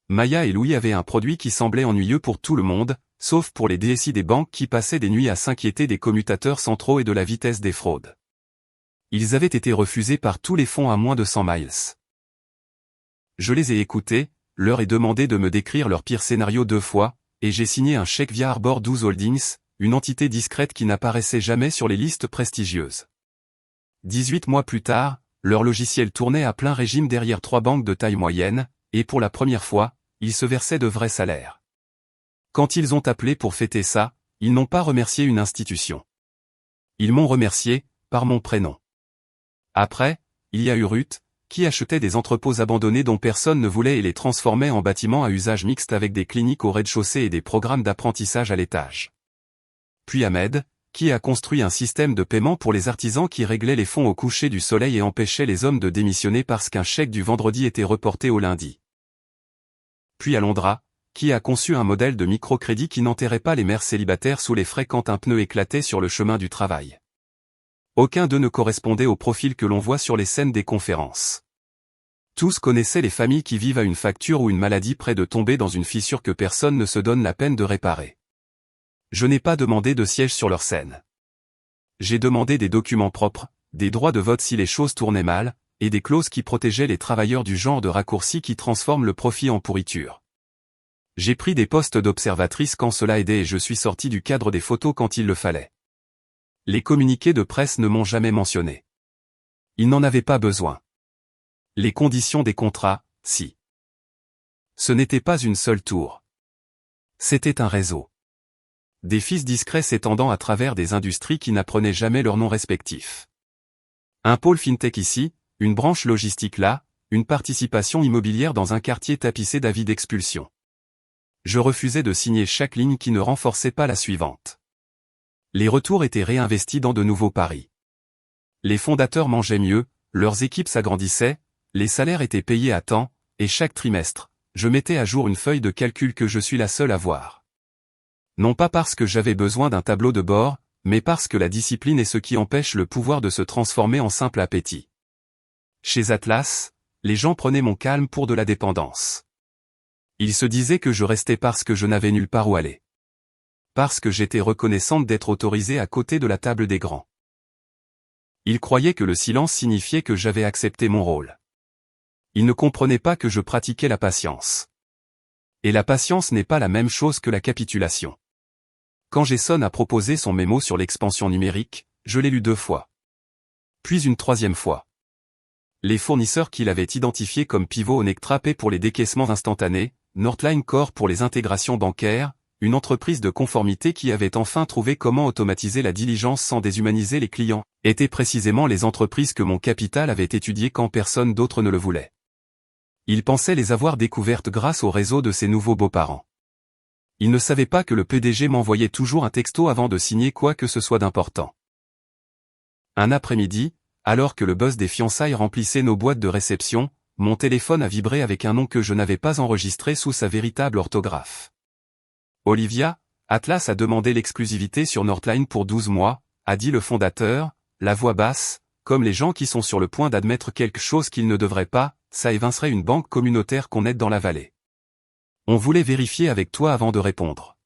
Maya et Louis avaient un produit qui semblait ennuyeux pour tout le monde, sauf pour les DSI des banques qui passaient des nuits à s'inquiéter des commutateurs centraux et de la vitesse des fraudes. Ils avaient été refusés par tous les fonds à moins de 100 miles. Je les ai écoutés, leur ai demandé de me décrire leur pire scénario 2 fois, et j'ai signé un chèque via Arbor 12 Holdings, une entité discrète qui n'apparaissait jamais sur les listes prestigieuses. 18 mois plus tard, leur logiciel tournait à plein régime derrière 3 banques de taille moyenne, et pour la première fois, ils se versaient de vrais salaires. Quand ils ont appelé pour fêter ça, ils n'ont pas remercié une institution. Ils m'ont remercié, par mon prénom. Après, il y a eu Ruth, qui achetait des entrepôts abandonnés dont personne ne voulait et les transformait en bâtiments à usage mixte avec des cliniques au rez-de-chaussée et des programmes d'apprentissage à l'étage. Puis Ahmed, qui a construit un système de paiement pour les artisans qui réglait les fonds au coucher du soleil et empêchait les hommes de démissionner parce qu'un chèque du vendredi était reporté au lundi. Puis Alondra, qui a conçu un modèle de microcrédit qui n'enterrait pas les mères célibataires sous les frais quand un pneu éclatait sur le chemin du travail. Aucun d'eux ne correspondait au profil que l'on voit sur les scènes des conférences. Tous connaissaient les familles qui vivent à une facture ou une maladie près de tomber dans une fissure que personne ne se donne la peine de réparer. Je n'ai pas demandé de siège sur leur scène. J'ai demandé des documents propres, des droits de vote si les choses tournaient mal, et des clauses qui protégeaient les travailleurs du genre de raccourci qui transforment le profit en pourriture. J'ai pris des postes d'observatrice quand cela aidait et je suis sorti du cadre des photos quand il le fallait. Les communiqués de presse ne m'ont jamais mentionné. Ils n'en avaient pas besoin. Les conditions des contrats, si. Ce n'était pas une seule tour. C'était un réseau. Des fils discrets s'étendant à travers des industries qui n'apprenaient jamais leurs noms respectifs. Un pôle fintech ici, une branche logistique là, une participation immobilière dans un quartier tapissé d'avis d'expulsion. Je refusais de signer chaque ligne qui ne renforçait pas la suivante. Les retours étaient réinvestis dans de nouveaux paris. Les fondateurs mangeaient mieux, leurs équipes s'agrandissaient, les salaires étaient payés à temps, et chaque trimestre, je mettais à jour une feuille de calcul que je suis la seule à voir. Non pas parce que j'avais besoin d'un tableau de bord, mais parce que la discipline est ce qui empêche le pouvoir de se transformer en simple appétit. Chez Atlas, les gens prenaient mon calme pour de la dépendance. Ils se disaient que je restais parce que je n'avais nulle part où aller. Parce que j'étais reconnaissante d'être autorisée à côté de la table des grands. Ils croyaient que le silence signifiait que j'avais accepté mon rôle. Ils ne comprenaient pas que je pratiquais la patience. Et la patience n'est pas la même chose que la capitulation. Quand Jason a proposé son mémo sur l'expansion numérique, je l'ai lu 2 fois. Puis une 3e fois. Les fournisseurs qu'il avait identifiés comme pivot au Nectrap pour les décaissements instantanés, Northline Core pour les intégrations bancaires, une entreprise de conformité qui avait enfin trouvé comment automatiser la diligence sans déshumaniser les clients, étaient précisément les entreprises que mon capital avait étudiées quand personne d'autre ne le voulait. Il pensait les avoir découvertes grâce au réseau de ses nouveaux beaux-parents. Il ne savait pas que le PDG m'envoyait toujours un texto avant de signer quoi que ce soit d'important. Un après-midi, alors que le buzz des fiançailles remplissait nos boîtes de réception, mon téléphone a vibré avec un nom que je n'avais pas enregistré sous sa véritable orthographe. Olivia, Atlas a demandé l'exclusivité sur Northline pour 12 mois, a dit le fondateur, la voix basse, comme les gens qui sont sur le point d'admettre quelque chose qu'ils ne devraient pas, ça évincerait une banque communautaire qu'on aide dans la vallée. On voulait vérifier avec toi avant de répondre.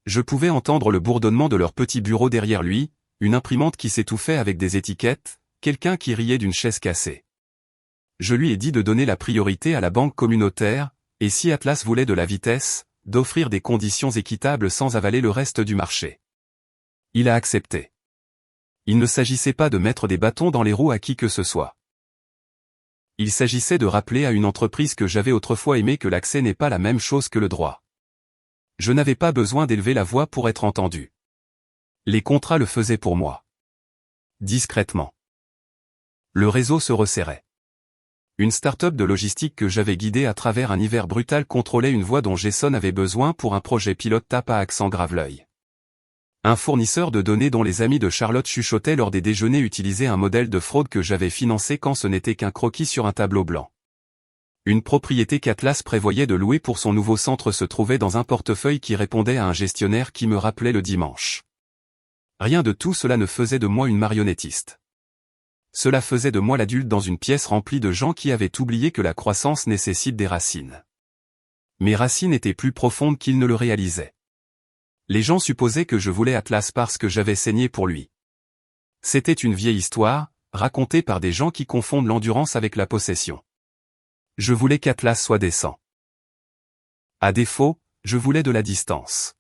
Je pouvais entendre le bourdonnement de leur petit bureau derrière lui, une imprimante qui s'étouffait avec des étiquettes, quelqu'un qui riait d'une chaise cassée. Je lui ai dit de donner la priorité à la banque communautaire, et si Atlas voulait de la vitesse, d'offrir des conditions équitables sans avaler le reste du marché. Il a accepté. Il ne s'agissait pas de mettre des bâtons dans les roues à qui que ce soit. Il s'agissait de rappeler à une entreprise que j'avais autrefois aimé que l'accès n'est pas la même chose que le droit. Je n'avais pas besoin d'élever la voix pour être entendu. Les contrats le faisaient pour moi. Discrètement. Le réseau se resserrait. Une start-up de logistique que j'avais guidée à travers un hiver brutal contrôlait une voix dont Jason avait besoin pour un projet pilote tape à accent grave l'œil. Un fournisseur de données dont les amis de Charlotte chuchotaient lors des déjeuners utilisait un modèle de fraude que j'avais financé quand ce n'était qu'un croquis sur un tableau blanc. Une propriété qu'Atlas prévoyait de louer pour son nouveau centre se trouvait dans un portefeuille qui répondait à un gestionnaire qui me rappelait le dimanche. Rien de tout cela ne faisait de moi une marionnettiste. Cela faisait de moi l'adulte dans une pièce remplie de gens qui avaient oublié que la croissance nécessite des racines. Mes racines étaient plus profondes qu'ils ne le réalisaient. Les gens supposaient que je voulais Atlas parce que j'avais saigné pour lui. C'était une vieille histoire, racontée par des gens qui confondent l'endurance avec la possession. Je voulais qu'Atlas soit décent. À défaut, je voulais de la distance.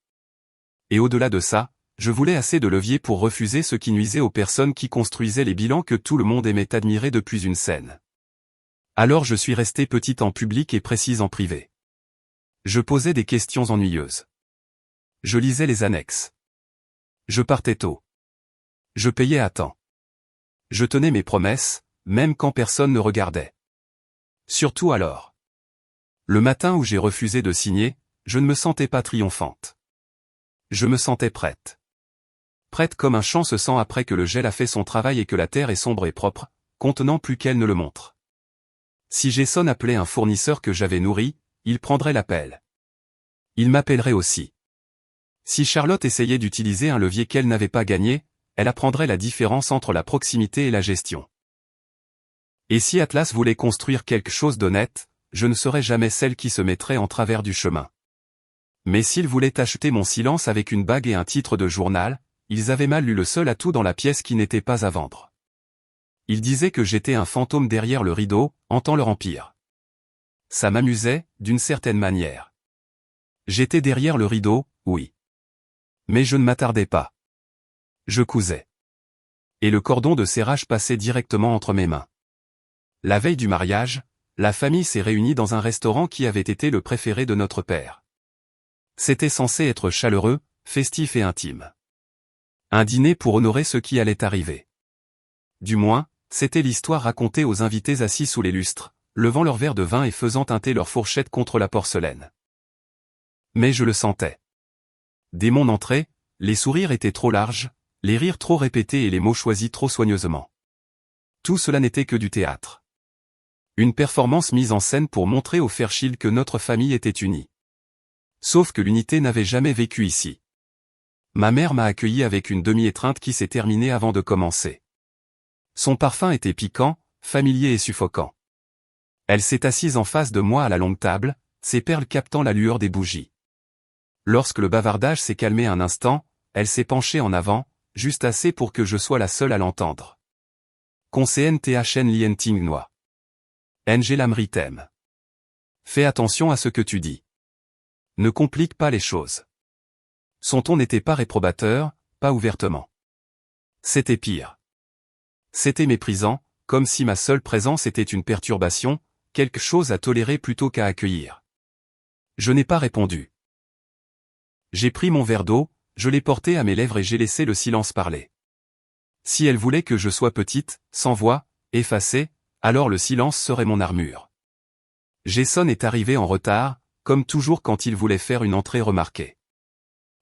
Et au-delà de ça, je voulais assez de levier pour refuser ce qui nuisait aux personnes qui construisaient les bilans que tout le monde aimait admirer depuis une scène. Alors je suis resté petite en public et précise en privé. Je posais des questions ennuyeuses. Je lisais les annexes. Je partais tôt. Je payais à temps. Je tenais mes promesses, même quand personne ne regardait. Surtout alors. Le matin où j'ai refusé de signer, je ne me sentais pas triomphante. Je me sentais prête. Prête comme un champ se sent après que le gel a fait son travail et que la terre est sombre et propre, contenant plus qu'elle ne le montre. Si Jason appelait un fournisseur que j'avais nourri, il prendrait l'appel. Il m'appellerait aussi. Si Charlotte essayait d'utiliser un levier qu'elle n'avait pas gagné, elle apprendrait la différence entre la proximité et la gestion. Et si Atlas voulait construire quelque chose d'honnête, je ne serais jamais celle qui se mettrait en travers du chemin. Mais s'ils voulaient acheter mon silence avec une bague et un titre de journal, ils avaient mal lu le seul atout dans la pièce qui n'était pas à vendre. Ils disaient que j'étais un fantôme derrière le rideau, hantant leur empire. Ça m'amusait, d'une certaine manière. J'étais derrière le rideau, oui. Mais je ne m'attardais pas. Je cousais. Et le cordon de serrage passait directement entre mes mains. La veille du mariage, la famille s'est réunie dans un restaurant qui avait été le préféré de notre père. C'était censé être chaleureux, festif et intime. Un dîner pour honorer ce qui allait arriver. Du moins, c'était l'histoire racontée aux invités assis sous les lustres, levant leur verre de vin et faisant teinter leur fourchette contre la porcelaine. Mais je le sentais. Dès mon entrée, les sourires étaient trop larges, les rires trop répétés et les mots choisis trop soigneusement. Tout cela n'était que du théâtre. Une performance mise en scène pour montrer au Fairchild que notre famille était unie. Sauf que l'unité n'avait jamais vécu ici. Ma mère m'a accueilli avec une demi-étreinte qui s'est terminée avant de commencer. Son parfum était piquant, familier et suffocant. Elle s'est assise en face de moi à la longue table, ses perles captant la lueur des bougies. Lorsque le bavardage s'est calmé un instant, elle s'est penchée en avant, juste assez pour que je sois la seule à l'entendre. Conseil THN Lienting Noa. Angela Mritem. Fais attention à ce que tu dis. Ne complique pas les choses. Son ton n'était pas réprobateur, pas ouvertement. C'était pire. C'était méprisant, comme si ma seule présence était une perturbation, quelque chose à tolérer plutôt qu'à accueillir. Je n'ai pas répondu. J'ai pris mon verre d'eau, je l'ai porté à mes lèvres et j'ai laissé le silence parler. Si elle voulait que je sois petite, sans voix, effacée, alors le silence serait mon armure. Jason est arrivé en retard, comme toujours quand il voulait faire une entrée remarquée.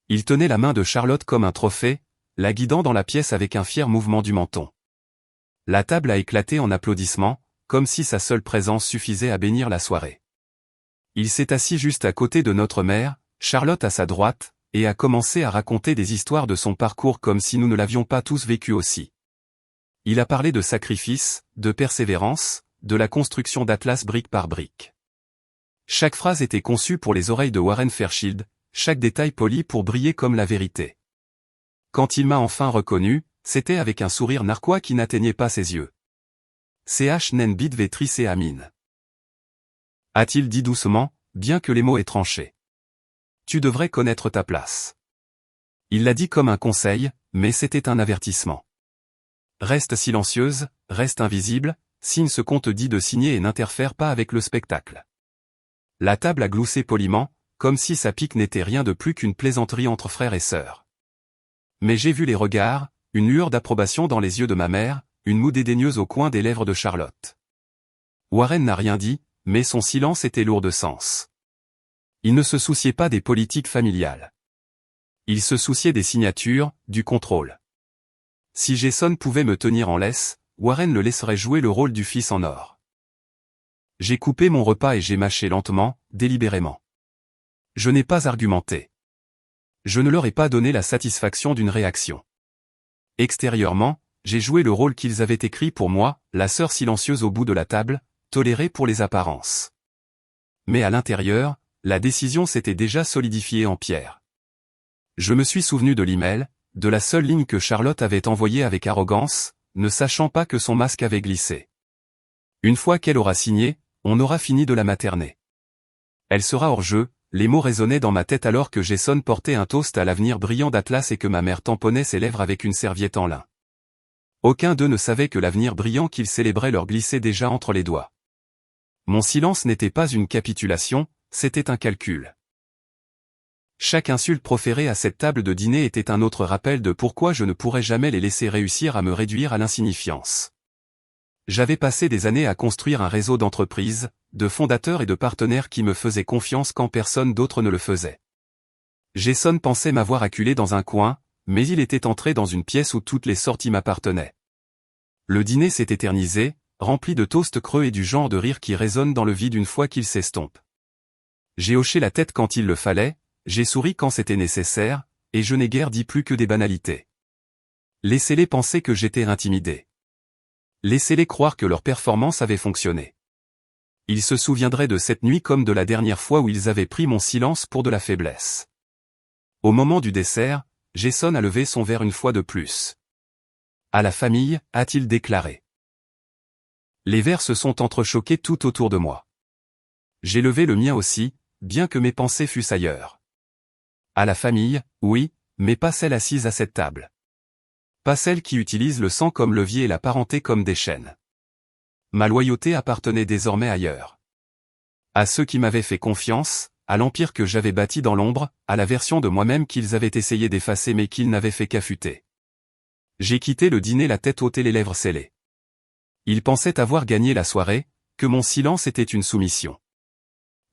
Il tenait la main de Charlotte comme un trophée, la guidant dans la pièce avec un fier mouvement du menton. La table a éclaté en applaudissements, comme si sa seule présence suffisait à bénir la soirée. Il s'est assis juste à côté de notre mère, Charlotte à sa droite, et a commencé à raconter des histoires de son parcours comme si nous ne l'avions pas tous vécu aussi. Il a parlé de sacrifice, de persévérance, de la construction d'Atlas brique par brique. Chaque phrase était conçue pour les oreilles de Warren Fairchild, chaque détail poli pour briller comme la vérité. Quand il m'a enfin reconnu, c'était avec un sourire narquois qui n'atteignait pas ses yeux. Ch nen bid vetri se amine. A-t-il dit doucement, bien que les mots aient tranché. Tu devrais connaître ta place. Il l'a dit comme un conseil, mais c'était un avertissement. Reste silencieuse, reste invisible, signe ce qu'on te dit de signer et n'interfère pas avec le spectacle. La table a gloussé poliment, comme si sa pique n'était rien de plus qu'une plaisanterie entre frères et sœurs. Mais j'ai vu les regards, une lueur d'approbation dans les yeux de ma mère, une moue dédaigneuse au coin des lèvres de Charlotte. Warren n'a rien dit, mais son silence était lourd de sens. Il ne se souciait pas des politiques familiales. Il se souciait des signatures, du contrôle. Si Jason pouvait me tenir en laisse, Warren le laisserait jouer le rôle du fils en or. J'ai coupé mon repas et j'ai mâché lentement, délibérément. Je n'ai pas argumenté. Je ne leur ai pas donné la satisfaction d'une réaction. Extérieurement, j'ai joué le rôle qu'ils avaient écrit pour moi, la sœur silencieuse au bout de la table, tolérée pour les apparences. Mais à l'intérieur, la décision s'était déjà solidifiée en pierre. Je me suis souvenu de l'email, de la seule ligne que Charlotte avait envoyée avec arrogance, ne sachant pas que son masque avait glissé. Une fois qu'elle aura signé, on aura fini de la materner. Elle sera hors jeu, les mots résonnaient dans ma tête alors que Jason portait un toast à l'avenir brillant d'Atlas et que ma mère tamponnait ses lèvres avec une serviette en lin. Aucun d'eux ne savait que l'avenir brillant qu'ils célébraient leur glissait déjà entre les doigts. Mon silence n'était pas une capitulation, c'était un calcul. Chaque insulte proférée à cette table de dîner était un autre rappel de pourquoi je ne pourrais jamais les laisser réussir à me réduire à l'insignifiance. J'avais passé des années à construire un réseau d'entreprises, de fondateurs et de partenaires qui me faisaient confiance quand personne d'autre ne le faisait. Jason pensait m'avoir acculé dans un coin, mais il était entré dans une pièce où toutes les sorties m'appartenaient. Le dîner s'est éternisé, rempli de toasts creux et du genre de rire qui résonne dans le vide une fois qu'il s'estompe. J'ai hoché la tête quand il le fallait, j'ai souri quand c'était nécessaire, et je n'ai guère dit plus que des banalités. Laissez-les penser que j'étais intimidé. Laissez-les croire que leur performance avait fonctionné. Ils se souviendraient de cette nuit comme de la dernière fois où ils avaient pris mon silence pour de la faiblesse. Au moment du dessert, Jason a levé son verre une fois de plus. À la famille, a-t-il déclaré. Les verres se sont entrechoqués tout autour de moi. J'ai levé le mien aussi, bien que mes pensées fussent ailleurs. À la famille, oui, mais pas celle assise à cette table. Pas celle qui utilise le sang comme levier et la parenté comme des chaînes. Ma loyauté appartenait désormais ailleurs. À ceux qui m'avaient fait confiance, à l'empire que j'avais bâti dans l'ombre, à la version de moi-même qu'ils avaient essayé d'effacer mais qu'ils n'avaient fait qu'affûter. J'ai quitté le dîner la tête haute et les lèvres scellées. Ils pensaient avoir gagné la soirée, que mon silence était une soumission.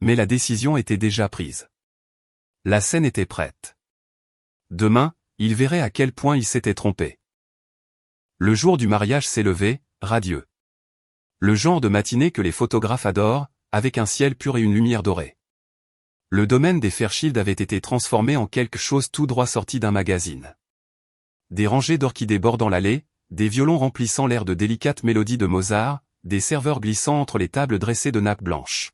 Mais la décision était déjà prise. La scène était prête. Demain, ils verraient à quel point ils s'étaient trompés. Le jour du mariage s'est levé, radieux. Le genre de matinée que les photographes adorent, avec un ciel pur et une lumière dorée. Le domaine des Fairchild avait été transformé en quelque chose tout droit sorti d'un magazine. Des rangées d'orchidées bordant l'allée, des violons remplissant l'air de délicates mélodies de Mozart, des serveurs glissant entre les tables dressées de nappes blanches.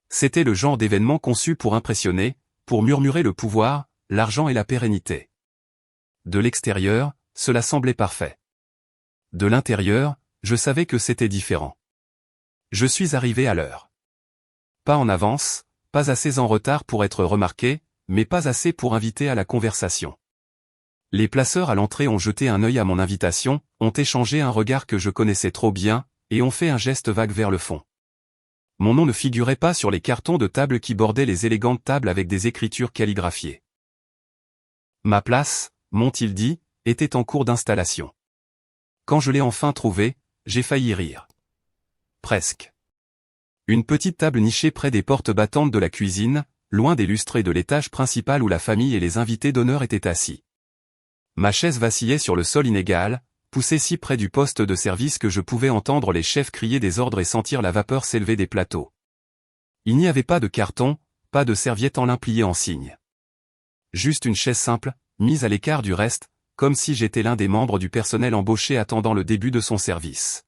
C'était le genre d'événement conçu pour impressionner, pour murmurer le pouvoir, l'argent et la pérennité. De l'extérieur, cela semblait parfait. De l'intérieur, je savais que c'était différent. Je suis arrivé à l'heure. Pas en avance, pas assez en retard pour être remarqué, mais pas assez pour inviter à la conversation. Les placeurs à l'entrée ont jeté un œil à mon invitation, ont échangé un regard que je connaissais trop bien, et ont fait un geste vague vers le fond. Mon nom ne figurait pas sur les cartons de table qui bordaient les élégantes tables avec des écritures calligraphiées. Ma place, m'ont-ils dit, était en cours d'installation. Quand je l'ai enfin trouvée, j'ai failli rire. Presque. Une petite table nichée près des portes battantes de la cuisine, loin des lustres et de l'étage principal où la famille et les invités d'honneur étaient assis. Ma chaise vacillait sur le sol inégal, poussée si près du poste de service que je pouvais entendre les chefs crier des ordres et sentir la vapeur s'élever des plateaux. Il n'y avait pas de carton, pas de serviette en lin pliée en signe. Juste une chaise simple, mise à l'écart du reste, comme si j'étais l'un des membres du personnel embauché attendant le début de son service.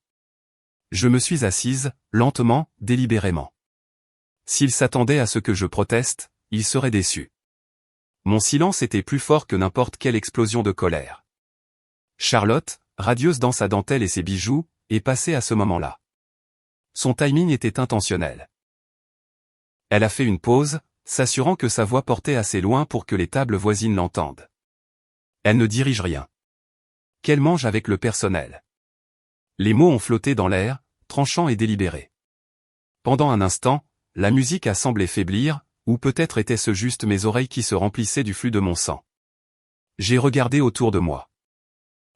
Je me suis assise, lentement, délibérément. S'il s'attendait à ce que je proteste, il serait déçu. Mon silence était plus fort que n'importe quelle explosion de colère. Charlotte, radieuse dans sa dentelle et ses bijoux, est passée à ce moment-là. Son timing était intentionnel. Elle a fait une pause, s'assurant que sa voix portait assez loin pour que les tables voisines l'entendent. Elle ne dirige rien. Qu'elle mange avec le personnel. Les mots ont flotté dans l'air, tranchants et délibérés. Pendant un instant, la musique a semblé faiblir, ou peut-être étaient-ce juste mes oreilles qui se remplissaient du flux de mon sang. J'ai regardé autour de moi.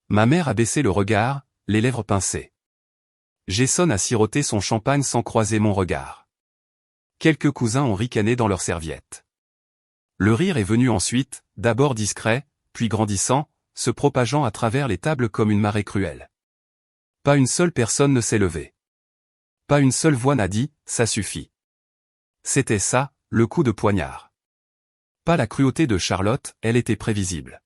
Ma mère a baissé le regard, les lèvres pincées. Jason a siroté son champagne sans croiser mon regard. Quelques cousins ont ricané dans leurs serviettes. Le rire est venu ensuite, d'abord discret, puis grandissant, se propageant à travers les tables comme une marée cruelle. Pas une seule personne ne s'est levée. Pas une seule voix n'a dit « ça suffit ». C'était ça, le coup de poignard. Pas la cruauté de Charlotte, elle était prévisible.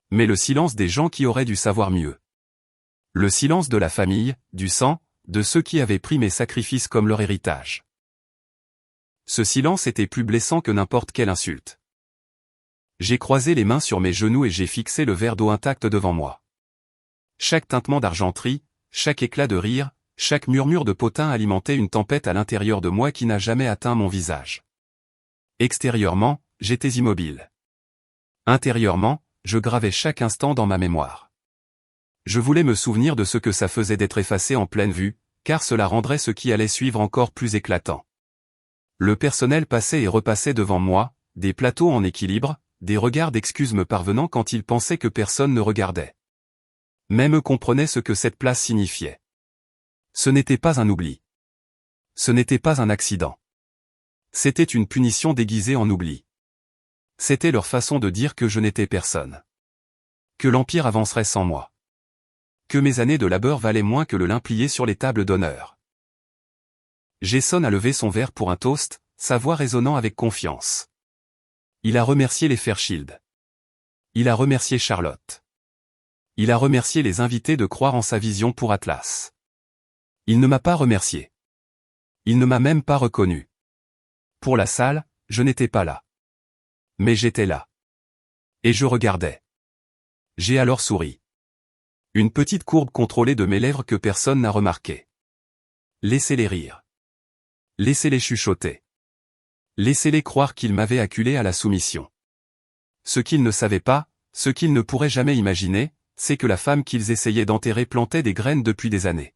Mais le silence des gens qui auraient dû savoir mieux. Le silence de la famille, du sang, de ceux qui avaient pris mes sacrifices comme leur héritage. Ce silence était plus blessant que n'importe quelle insulte. J'ai croisé les mains sur mes genoux et j'ai fixé le verre d'eau intact devant moi. Chaque tintement d'argenterie, chaque éclat de rire, chaque murmure de potin alimentait une tempête à l'intérieur de moi qui n'a jamais atteint mon visage. Extérieurement, j'étais immobile. Intérieurement, je gravais chaque instant dans ma mémoire. Je voulais me souvenir de ce que ça faisait d'être effacé en pleine vue, car cela rendrait ce qui allait suivre encore plus éclatant. Le personnel passait et repassait devant moi, des plateaux en équilibre, des regards d'excuses me parvenant quand ils pensaient que personne ne regardait. Même eux comprenaient ce que cette place signifiait. Ce n'était pas un oubli. Ce n'était pas un accident. C'était une punition déguisée en oubli. C'était leur façon de dire que je n'étais personne. Que l'Empire avancerait sans moi. Que mes années de labeur valaient moins que le lin plié sur les tables d'honneur. Jason a levé son verre pour un toast, sa voix résonnant avec confiance. Il a remercié les Fairchild. Il a remercié Charlotte. Il a remercié les invités de croire en sa vision pour Atlas. Il ne m'a pas remercié. Il ne m'a même pas reconnu. Pour la salle, je n'étais pas là. Mais j'étais là. Et je regardais. J'ai alors souri. Une petite courbe contrôlée de mes lèvres que personne n'a remarquée. Laissez-les rire. Laissez-les chuchoter. Laissez-les croire qu'ils m'avaient acculé à la soumission. Ce qu'ils ne savaient pas, ce qu'ils ne pourraient jamais imaginer, c'est que la femme qu'ils essayaient d'enterrer plantait des graines depuis des années.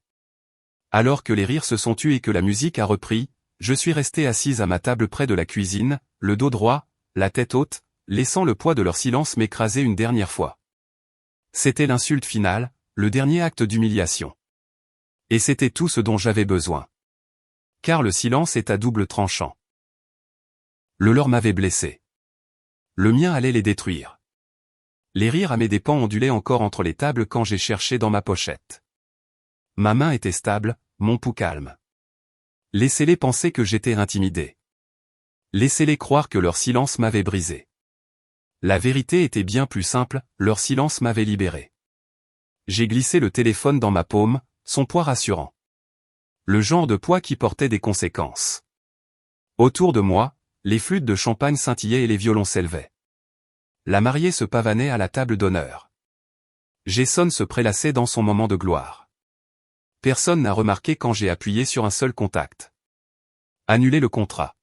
Alors que les rires se sont tus et que la musique a repris, je suis resté assise à ma table près de la cuisine, le dos droit, la tête haute, laissant le poids de leur silence m'écraser une dernière fois. C'était l'insulte finale, le dernier acte d'humiliation. Et c'était tout ce dont j'avais besoin. Car le silence est à double tranchant. Le leur m'avait blessé. Le mien allait les détruire. Les rires à mes dépens ondulaient encore entre les tables quand j'ai cherché dans ma pochette. Ma main était stable, mon pouls calme. Laissez-les penser que j'étais intimidé. Laissez-les croire que leur silence m'avait brisé. La vérité était bien plus simple, leur silence m'avait libéré. J'ai glissé le téléphone dans ma paume, son poids rassurant. Le genre de poids qui portait des conséquences. Autour de moi, les flûtes de champagne scintillaient et les violons s'élevaient. La mariée se pavanait à la table d'honneur. Jason se prélassait dans son moment de gloire. Personne n'a remarqué quand j'ai appuyé sur un seul contact. Annuler le contrat.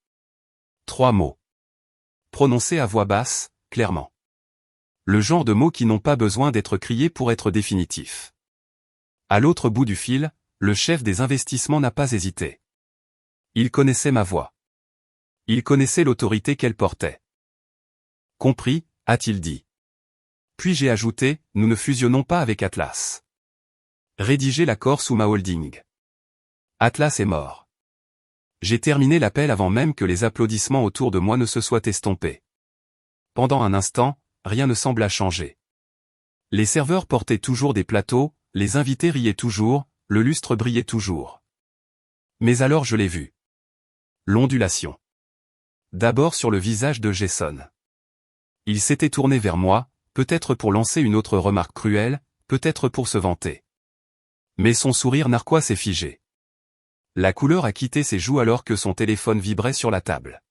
3 mots. Prononcés à voix basse, clairement. Le genre de mots qui n'ont pas besoin d'être criés pour être définitifs. À l'autre bout du fil, le chef des investissements n'a pas hésité. Il connaissait ma voix. Il connaissait l'autorité qu'elle portait. Compris, a-t-il dit. Puis j'ai ajouté, nous ne fusionnons pas avec Atlas. Rédiger l'accord sous ma holding. Atlas est mort. J'ai terminé l'appel avant même que les applaudissements autour de moi ne se soient estompés. Pendant un instant, rien ne sembla changer. Les serveurs portaient toujours des plateaux, les invités riaient toujours, le lustre brillait toujours. Mais alors je l'ai vu. L'ondulation. D'abord sur le visage de Jason. Il s'était tourné vers moi, peut-être pour lancer une autre remarque cruelle, peut-être pour se vanter. Mais son sourire narquois s'est figé. La couleur a quitté ses joues alors que son téléphone vibrait sur la table.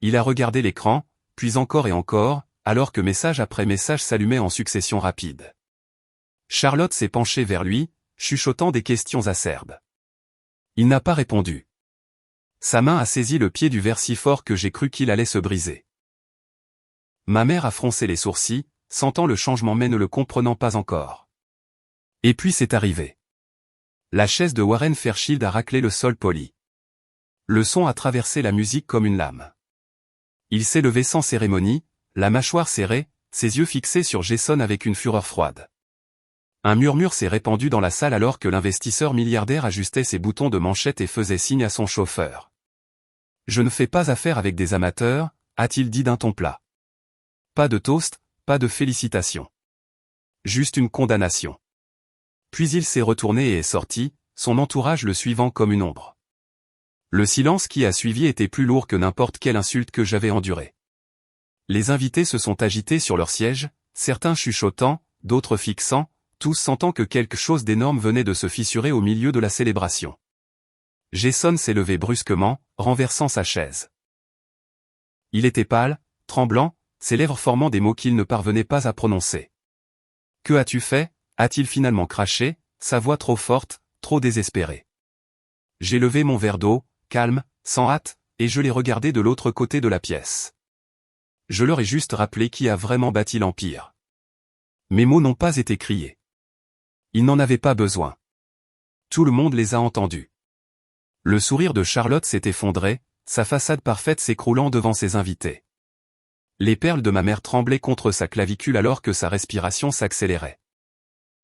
Il a regardé l'écran, puis encore et encore, alors que message après message s'allumait en succession rapide. Charlotte s'est penchée vers lui, chuchotant des questions acerbes. Il n'a pas répondu. Sa main a saisi le pied du verre si fort que j'ai cru qu'il allait se briser. Ma mère a froncé les sourcils, sentant le changement mais ne le comprenant pas encore. Et puis c'est arrivé. La chaise de Warren Fairchild a raclé le sol poli. Le son a traversé la musique comme une lame. Il s'est levé sans cérémonie, la mâchoire serrée, ses yeux fixés sur Jason avec une fureur froide. Un murmure s'est répandu dans la salle alors que l'investisseur milliardaire ajustait ses boutons de manchette et faisait signe à son chauffeur. « Je ne fais pas affaire avec des amateurs », a-t-il dit d'un ton plat. Pas de toast, pas de félicitations. Juste une condamnation. Puis il s'est retourné et est sorti, son entourage le suivant comme une ombre. Le silence qui a suivi était plus lourd que n'importe quelle insulte que j'avais endurée. Les invités se sont agités sur leurs sièges, certains chuchotant, d'autres fixant, tous sentant que quelque chose d'énorme venait de se fissurer au milieu de la célébration. Jason s'est levé brusquement, renversant sa chaise. Il était pâle, tremblant, ses lèvres formant des mots qu'il ne parvenait pas à prononcer. « Que as-tu fait » a-t-il finalement craché, sa voix trop forte, trop désespérée. J'ai levé mon verre d'eau, calme, sans hâte, et je l'ai regardé de l'autre côté de la pièce. Je leur ai juste rappelé qui a vraiment bâti l'Empire. Mes mots n'ont pas été criés. Ils n'en avaient pas besoin. Tout le monde les a entendus. Le sourire de Charlotte s'est effondré, sa façade parfaite s'écroulant devant ses invités. Les perles de ma mère tremblaient contre sa clavicule alors que sa respiration s'accélérait.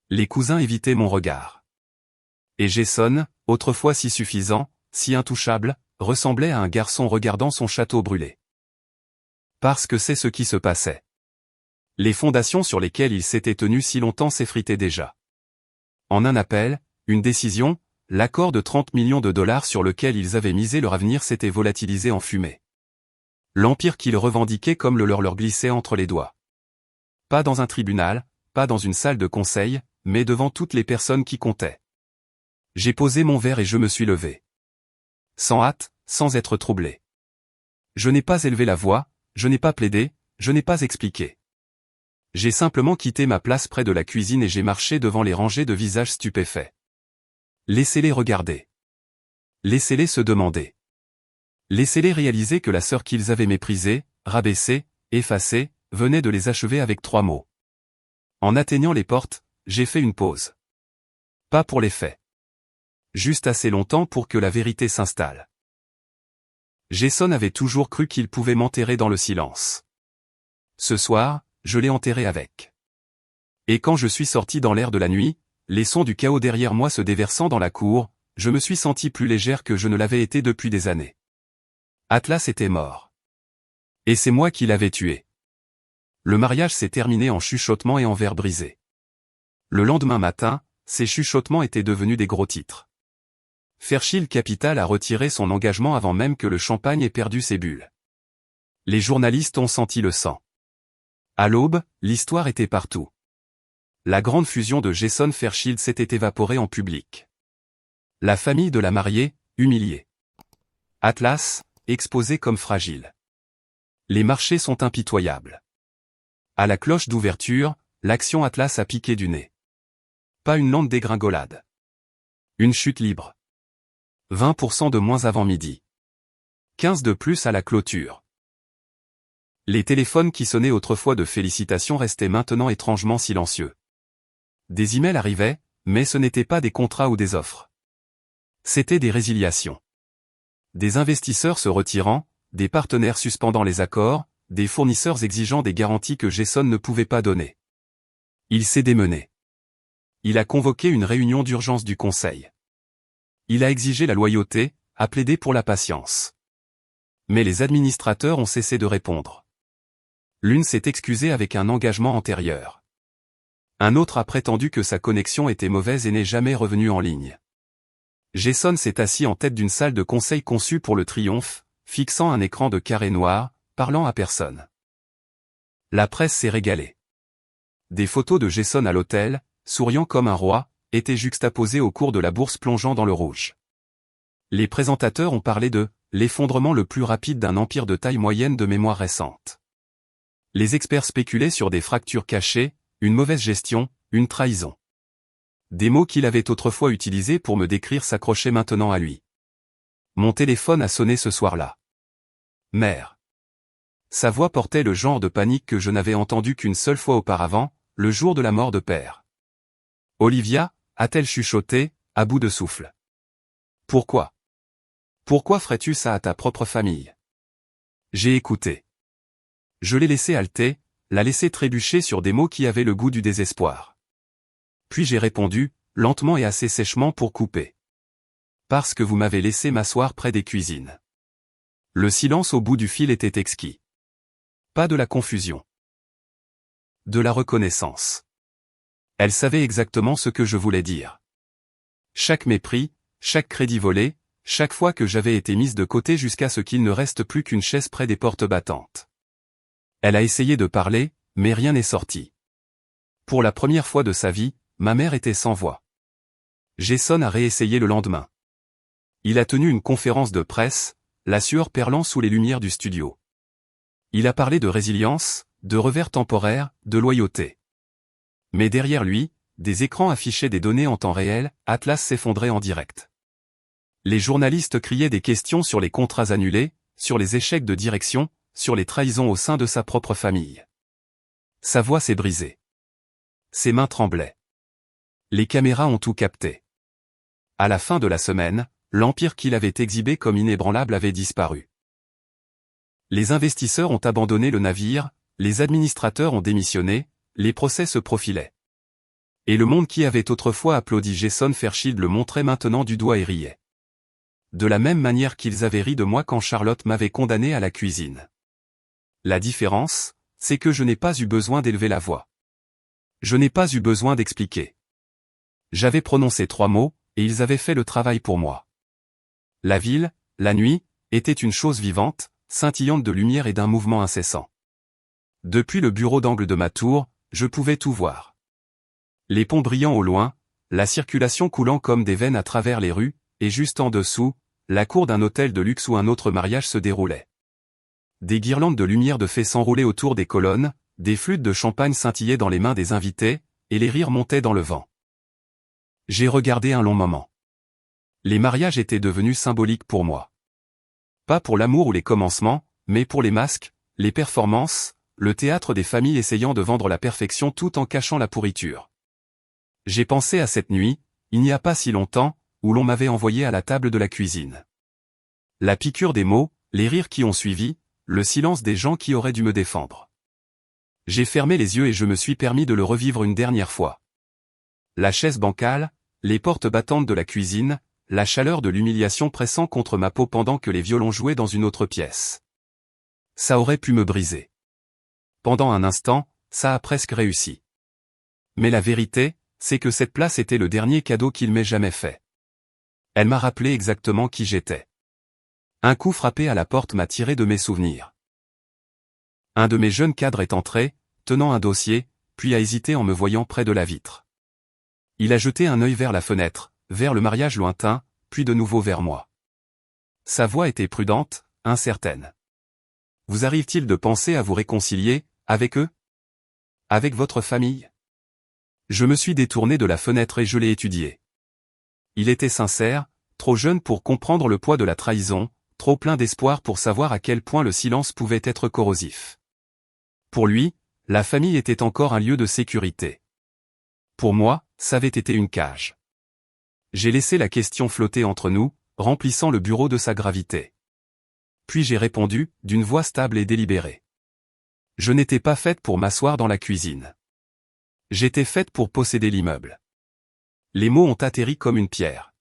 Les cousins évitaient mon regard. Et Jason, autrefois si suffisant, si intouchable, ressemblait à un garçon regardant son château brûler. Parce que c'est ce qui se passait. Les fondations sur lesquelles il s'était tenu si longtemps s'effritaient déjà. En un appel, une décision, l'accord de 30 millions de dollars sur lequel ils avaient misé leur avenir s'était volatilisé en fumée. L'empire qu'ils revendiquaient comme le leur glissait entre les doigts. Pas dans un tribunal, pas dans une salle de conseil, mais devant toutes les personnes qui comptaient. J'ai posé mon verre et je me suis levé. Sans hâte, sans être troublé. Je n'ai pas élevé la voix, je n'ai pas plaidé, je n'ai pas expliqué. J'ai simplement quitté ma place près de la cuisine et j'ai marché devant les rangées de visages stupéfaits. Laissez-les regarder. Laissez-les se demander. Laissez-les réaliser que la sœur qu'ils avaient méprisée, rabaissée, effacée, venait de les achever avec 3 mots. En atteignant les portes, j'ai fait une pause. Pas pour les faits. Juste assez longtemps pour que la vérité s'installe. Jason avait toujours cru qu'il pouvait m'enterrer dans le silence. Ce soir, je l'ai enterré avec. Et quand je suis sorti dans l'air de la nuit, les sons du chaos derrière moi se déversant dans la cour, je me suis senti plus légère que je ne l'avais été depuis des années. Atlas était mort. Et c'est moi qui l'avais tué. Le mariage s'est terminé en chuchotements et en verres brisés. Le lendemain matin, ces chuchotements étaient devenus des gros titres. Fairchild Capital a retiré son engagement avant même que le champagne ait perdu ses bulles. Les journalistes ont senti le sang. À l'aube, l'histoire était partout. La grande fusion de Jason Fairchild s'était évaporée en public. La famille de la mariée, humiliée. Atlas, exposé comme fragile. Les marchés sont impitoyables. À la cloche d'ouverture, l'action Atlas a piqué du nez. Pas une lente dégringolade. Une chute libre. 20% de moins avant midi. 15 de plus à la clôture. Les téléphones qui sonnaient autrefois de félicitations restaient maintenant étrangement silencieux. Des emails arrivaient, mais ce n'étaient pas des contrats ou des offres. C'étaient des résiliations. Des investisseurs se retirant, des partenaires suspendant les accords, des fournisseurs exigeant des garanties que Jason ne pouvait pas donner. Il s'est démené. Il a convoqué une réunion d'urgence du conseil. Il a exigé la loyauté, a plaidé pour la patience. Mais les administrateurs ont cessé de répondre. L'une s'est excusée avec un engagement antérieur. Un autre a prétendu que sa connexion était mauvaise et n'est jamais revenu en ligne. Jason s'est assis en tête d'une salle de conseil conçue pour le triomphe, fixant un écran de carré noir, parlant à personne. La presse s'est régalée. Des photos de Jason à l'hôtel, souriant comme un roi, étaient juxtaposées au cours de la bourse plongeant dans le rouge. Les présentateurs ont parlé de « l'effondrement le plus rapide d'un empire de taille moyenne de mémoire récente ». Les experts spéculaient sur des fractures cachées, une mauvaise gestion, une trahison. Des mots qu'il avait autrefois utilisés pour me décrire s'accrochaient maintenant à lui. Mon téléphone a sonné ce soir-là. Mère. Sa voix portait le genre de panique que je n'avais entendu qu'une seule fois auparavant, le jour de la mort de père. Olivia, a-t-elle chuchoté, à bout de souffle. Pourquoi? Pourquoi ferais-tu ça à ta propre famille? J'ai écouté. Je l'ai laissé halter, la laissé trébucher sur des mots qui avaient le goût du désespoir. Puis j'ai répondu, lentement et assez sèchement pour couper. Parce que vous m'avez laissé m'asseoir près des cuisines. Le silence au bout du fil était exquis. Pas de la confusion. De la reconnaissance. Elle savait exactement ce que je voulais dire. Chaque mépris, chaque crédit volé, chaque fois que j'avais été mise de côté jusqu'à ce qu'il ne reste plus qu'une chaise près des portes battantes. Elle a essayé de parler, mais rien n'est sorti. Pour la première fois de sa vie, ma mère était sans voix. Jason a réessayé le lendemain. Il a tenu une conférence de presse, la sueur perlant sous les lumières du studio. Il a parlé de résilience, de revers temporaire, de loyauté. Mais derrière lui, des écrans affichaient des données en temps réel, Atlas s'effondrait en direct. Les journalistes criaient des questions sur les contrats annulés, sur les échecs de direction, sur les trahisons au sein de sa propre famille. Sa voix s'est brisée. Ses mains tremblaient. Les caméras ont tout capté. À la fin de la semaine, l'empire qu'il avait exhibé comme inébranlable avait disparu. Les investisseurs ont abandonné le navire, les administrateurs ont démissionné, les procès se profilaient. Et le monde qui avait autrefois applaudi Jason Fairchild le montrait maintenant du doigt et riait. De la même manière qu'ils avaient ri de moi quand Charlotte m'avait condamné à la cuisine. La différence, c'est que je n'ai pas eu besoin d'élever la voix. Je n'ai pas eu besoin d'expliquer. J'avais prononcé 3 mots, et ils avaient fait le travail pour moi. La ville, la nuit, était une chose vivante, scintillante de lumière et d'un mouvement incessant. Depuis le bureau d'angle de ma tour, je pouvais tout voir. Les ponts brillant au loin, la circulation coulant comme des veines à travers les rues, et juste en dessous, la cour d'un hôtel de luxe où un autre mariage se déroulait. Des guirlandes de lumière de fées s'enroulaient autour des colonnes, des flûtes de champagne scintillaient dans les mains des invités, et les rires montaient dans le vent. J'ai regardé un long moment. Les mariages étaient devenus symboliques pour moi. Pas pour l'amour ou les commencements, mais pour les masques, les performances, le théâtre des familles essayant de vendre la perfection tout en cachant la pourriture. J'ai pensé à cette nuit, il n'y a pas si longtemps, où l'on m'avait envoyé à la table de la cuisine. La piqûre des mots, les rires qui ont suivi, le silence des gens qui auraient dû me défendre. J'ai fermé les yeux et je me suis permis de le revivre une dernière fois. La chaise bancale, les portes battantes de la cuisine, la chaleur de l'humiliation pressant contre ma peau pendant que les violons jouaient dans une autre pièce. Ça aurait pu me briser. Pendant un instant, ça a presque réussi. Mais la vérité, c'est que cette place était le dernier cadeau qu'il m'ait jamais fait. Elle m'a rappelé exactement qui j'étais. Un coup frappé à la porte m'a tiré de mes souvenirs. Un de mes jeunes cadres est entré, tenant un dossier, puis a hésité en me voyant près de la vitre. Il a jeté un œil vers la fenêtre, vers le mariage lointain, puis de nouveau vers moi. Sa voix était prudente, incertaine. Vous arrive-t-il de penser à vous réconcilier, avec eux? Avec votre famille? Je me suis détourné de la fenêtre et je l'ai étudié. Il était sincère, trop jeune pour comprendre le poids de la trahison, trop plein d'espoir pour savoir à quel point le silence pouvait être corrosif. Pour lui, la famille était encore un lieu de sécurité. Pour moi, ça avait été une cage. J'ai laissé la question flotter entre nous, remplissant le bureau de sa gravité. Puis j'ai répondu, d'une voix stable et délibérée. Je n'étais pas faite pour m'asseoir dans la cuisine. J'étais faite pour posséder l'immeuble. Les mots ont atterri comme une pierre.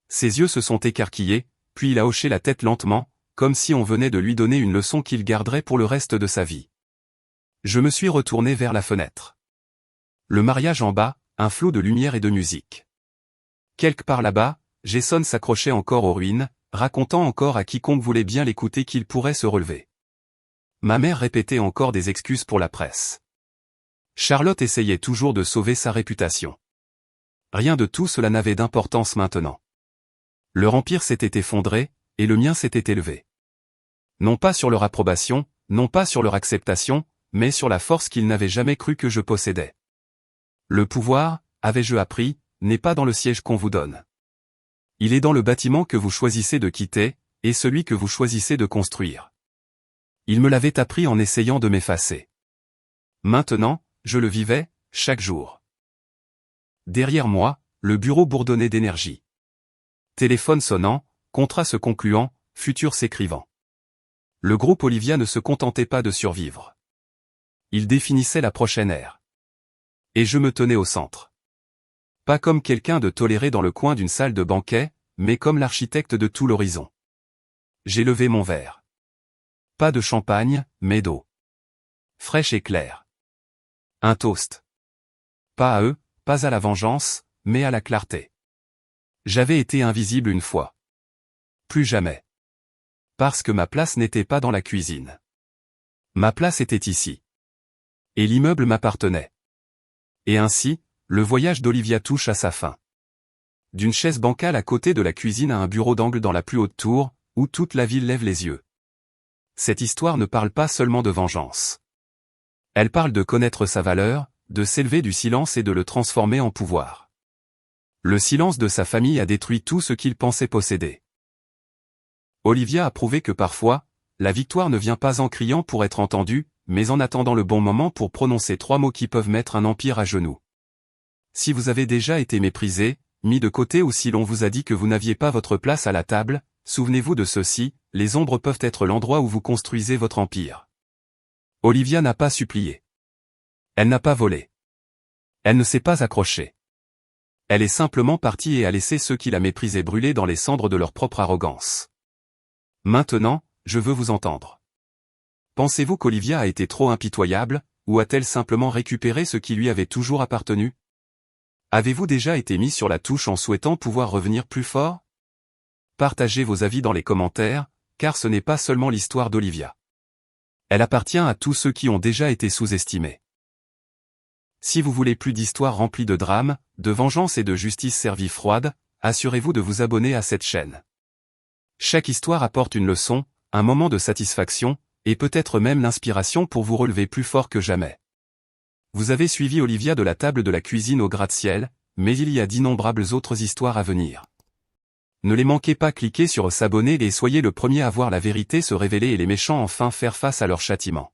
Ses yeux se sont écarquillés, puis il a hoché la tête lentement, comme si on venait de lui donner une leçon qu'il garderait pour le reste de sa vie. Je me suis retourné vers la fenêtre. Le mariage en bas, un flot de lumière et de musique. Quelque part là-bas, Jason s'accrochait encore aux ruines, racontant encore à quiconque voulait bien l'écouter qu'il pourrait se relever. Ma mère répétait encore des excuses pour la presse. Charlotte essayait toujours de sauver sa réputation. Rien de tout cela n'avait d'importance maintenant. Leur empire s'était effondré, et le mien s'était élevé. Non pas sur leur approbation, non pas sur leur acceptation, mais sur la force qu'ils n'avaient jamais cru que je possédais. Le pouvoir, avais-je appris, n'est pas dans le siège qu'on vous donne. Il est dans le bâtiment que vous choisissez de quitter, et celui que vous choisissez de construire. Il me l'avait appris en essayant de m'effacer. Maintenant, je le vivais, chaque jour. Derrière moi, le bureau bourdonnait d'énergie. Téléphone sonnant, contrat se concluant, futur s'écrivant. Le groupe Olivia ne se contentait pas de survivre. Il définissait la prochaine ère. Et je me tenais au centre. Pas comme quelqu'un de toléré dans le coin d'une salle de banquet, mais comme l'architecte de tout l'horizon. J'ai levé mon verre. Pas de champagne, mais d'eau. Fraîche et claire. Un toast. Pas à eux, pas à la vengeance, mais à la clarté. J'avais été invisible une fois. Plus jamais. Parce que ma place n'était pas dans la cuisine. Ma place était ici. Et l'immeuble m'appartenait. Et ainsi, le voyage d'Olivia touche à sa fin. D'une chaise bancale à côté de la cuisine à un bureau d'angle dans la plus haute tour, où toute la ville lève les yeux. Cette histoire ne parle pas seulement de vengeance. Elle parle de connaître sa valeur, de s'élever du silence et de le transformer en pouvoir. Le silence de sa famille a détruit tout ce qu'il pensait posséder. Olivia a prouvé que parfois, la victoire ne vient pas en criant pour être entendue, mais en attendant le bon moment pour prononcer 3 mots qui peuvent mettre un empire à genoux. Si vous avez déjà été méprisé, mis de côté ou si l'on vous a dit que vous n'aviez pas votre place à la table, souvenez-vous de ceci, les ombres peuvent être l'endroit où vous construisez votre empire. Olivia n'a pas supplié. Elle n'a pas volé. Elle ne s'est pas accrochée. Elle est simplement partie et a laissé ceux qui la méprisaient brûler dans les cendres de leur propre arrogance. Maintenant, je veux vous entendre. Pensez-vous qu'Olivia a été trop impitoyable, ou a-t-elle simplement récupéré ce qui lui avait toujours appartenu? Avez-vous déjà été mis sur la touche en souhaitant pouvoir revenir plus fort? Partagez vos avis dans les commentaires, car ce n'est pas seulement l'histoire d'Olivia. Elle appartient à tous ceux qui ont déjà été sous-estimés. Si vous voulez plus d'histoires remplies de drames, de vengeance et de justice servie froide, assurez-vous de vous abonner à cette chaîne. Chaque histoire apporte une leçon, un moment de satisfaction, et peut-être même l'inspiration pour vous relever plus fort que jamais. Vous avez suivi Olivia de la table de la cuisine au gratte-ciel, mais il y a d'innombrables autres histoires à venir. Ne les manquez pas, cliquez sur s'abonner et soyez le premier à voir la vérité se révéler et les méchants enfin faire face à leur châtiment.